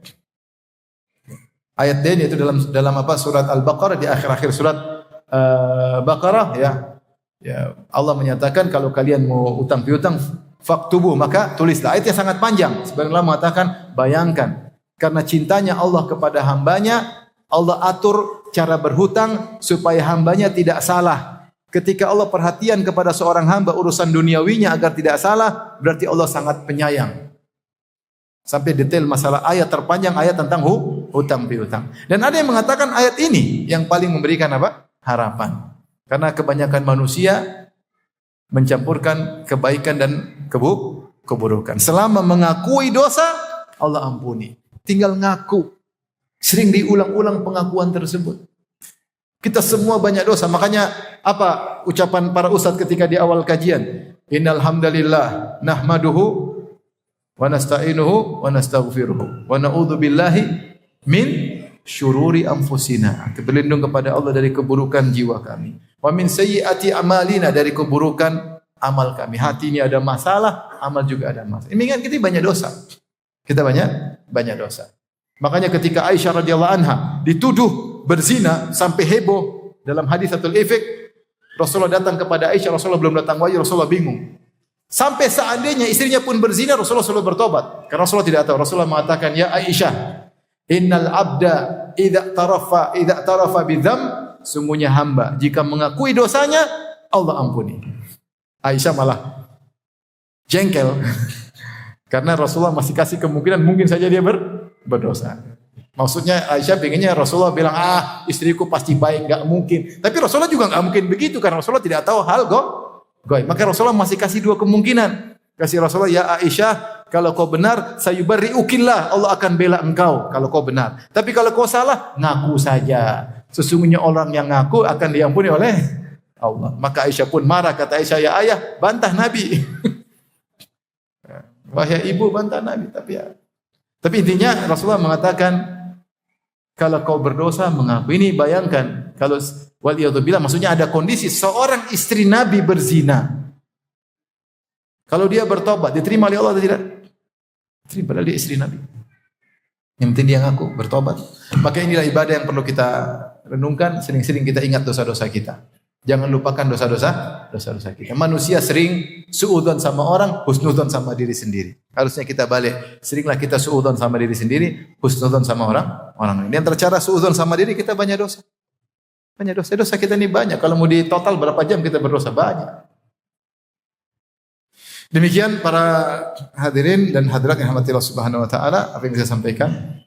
Ayat dain itu dalam surat Al-Baqarah, di akhir-akhir surat Baqarah ya. Ya, Allah menyatakan kalau kalian mau utang piutang faktubu, maka tulislah. Ayatnya sangat panjang. Sebagian ulama mengatakan bayangkan karena cintanya Allah kepada hambanya, Allah atur cara berhutang supaya hambanya tidak salah. Ketika Allah perhatian kepada seorang hamba urusan duniawinya agar tidak salah, berarti Allah sangat penyayang. Sampai detail masalah ayat terpanjang ayat tentang hutang piutang. Dan ada yang mengatakan ayat ini yang paling memberikan apa? Harapan. Karena kebanyakan manusia mencampurkan kebaikan dan keburukan. Selama mengakui dosa, Allah ampuni. Tinggal ngaku. Sering diulang-ulang pengakuan tersebut. Kita semua banyak dosa. Makanya apa ucapan para ustaz ketika di awal kajian? Innal hamdalillah nahmaduhu wa nasta'inuhu wa nastaghfiruhu wa na'udzu billahi min syururi anfusina. Kita berlindung kepada Allah dari keburukan jiwa kami. Wa min sayyiati amalina, dari keburukan amal kami. Hati ini ada masalah, amal juga ada masalah. Ini kan kita banyak dosa. Kita banyak dosa. Makanya ketika Aisyah radhiyallahu anha dituduh berzina sampai heboh dalam hadis Haditsatul Ifk, Rasulullah datang kepada Aisyah, Rasulullah belum datang wahyu, Rasulullah bingung. Sampai seandainya istrinya pun berzina, Rasulullah selalu bertobat. Karena Rasulullah tidak tahu. Rasulullah mengatakan, "Ya Aisyah, innal abda idza tarafa bidzam", sungguhnya hamba jika mengakui dosanya, Allah ampuni. Aisyah malah jengkel. Karena Rasulullah masih kasih kemungkinan mungkin saja dia berdosa. Maksudnya Aisyah pengennya Rasulullah bilang, istriku pasti baik, enggak mungkin. Tapi Rasulullah juga enggak mungkin begitu karena Rasulullah tidak tahu hal gaib. Maka Rasulullah masih kasih dua kemungkinan. Kasih Rasulullah, ya Aisyah, kalau kau benar, sayubarri'ukillah, Allah akan bela engkau kalau kau benar. Tapi kalau kau salah, ngaku saja. Sesungguhnya orang yang ngaku akan diampuni oleh Allah. Maka Aisyah pun marah, kata Aisyah, ya ayah, bantah Nabi. Wahai ibu, bantah Nabi. Tapi intinya Rasulullah mengatakan, kalau kau berdosa mengaku. Ini bayangkan kalau waliyadzubillah, maksudnya ada kondisi seorang istri Nabi berzina. Kalau dia bertobat, diterima oleh Allah atau tidak? Diterima, padahal dia istri Nabi. Yang penting dia ngaku bertobat. Maka inilah ibadah yang perlu kita renungkan. Sering-sering kita ingat dosa-dosa kita. Jangan lupakan dosa-dosa kita. Manusia sering suudzon sama orang, husnudzon sama diri sendiri. Harusnya kita balik. Seringlah kita suudzon sama diri sendiri, husnudzon sama orang lain. Di antara cara suudzon sama diri, kita banyak dosa. Dosa kita ini banyak. Kalau mau di total berapa jam kita berdosa? Banyak. Demikian para hadirin dan hadirat yang rahmati Allah Subhanahu wa taala, apa yang saya sampaikan.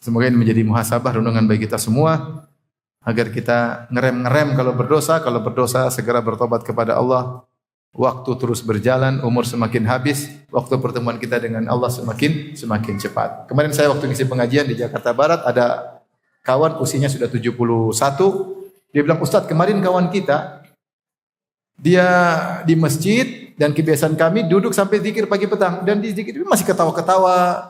Semoga ini menjadi muhasabah renungan bagi kita semua. Agar kita ngerem kalau berdosa segera bertobat kepada Allah. Waktu terus berjalan, umur semakin habis, waktu pertemuan kita dengan Allah semakin cepat. Kemarin saya waktu ngisi pengajian di Jakarta Barat, ada kawan usianya sudah 71. Dia bilang, Ustadz, kemarin kawan kita, dia di masjid dan kebiasaan kami duduk sampai zikir pagi petang, dan di zikir masih ketawa-ketawa.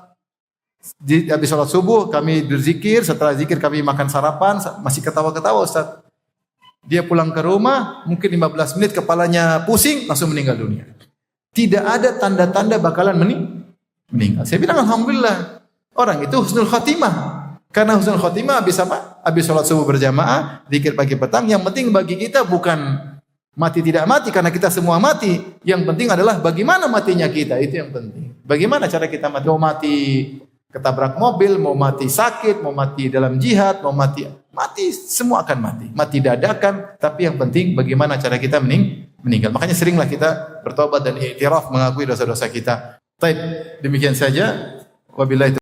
Habis sholat subuh kami berzikir, setelah zikir kami makan sarapan, masih ketawa-ketawa Ustaz. Dia pulang ke rumah, mungkin 15 menit kepalanya pusing, langsung meninggal dunia. Tidak ada tanda-tanda bakalan meninggal. Saya bilang alhamdulillah, orang itu husnul khatimah. Karena husnul khatimah habis apa? Habis sholat subuh berjamaah, zikir pagi petang. Yang penting bagi kita bukan mati tidak mati, karena kita semua mati. Yang penting adalah bagaimana matinya kita, itu yang penting. Bagaimana cara kita mati? Mau mati ketabrak mobil, mau mati sakit, mau mati dalam jihad, mau mati semua akan mati. Mati dadakan, tapi yang penting bagaimana cara kita meninggal. Makanya seringlah kita bertobat dan iktiraf, mengakui dosa-dosa kita. Baik, demikian saja. Wabillahi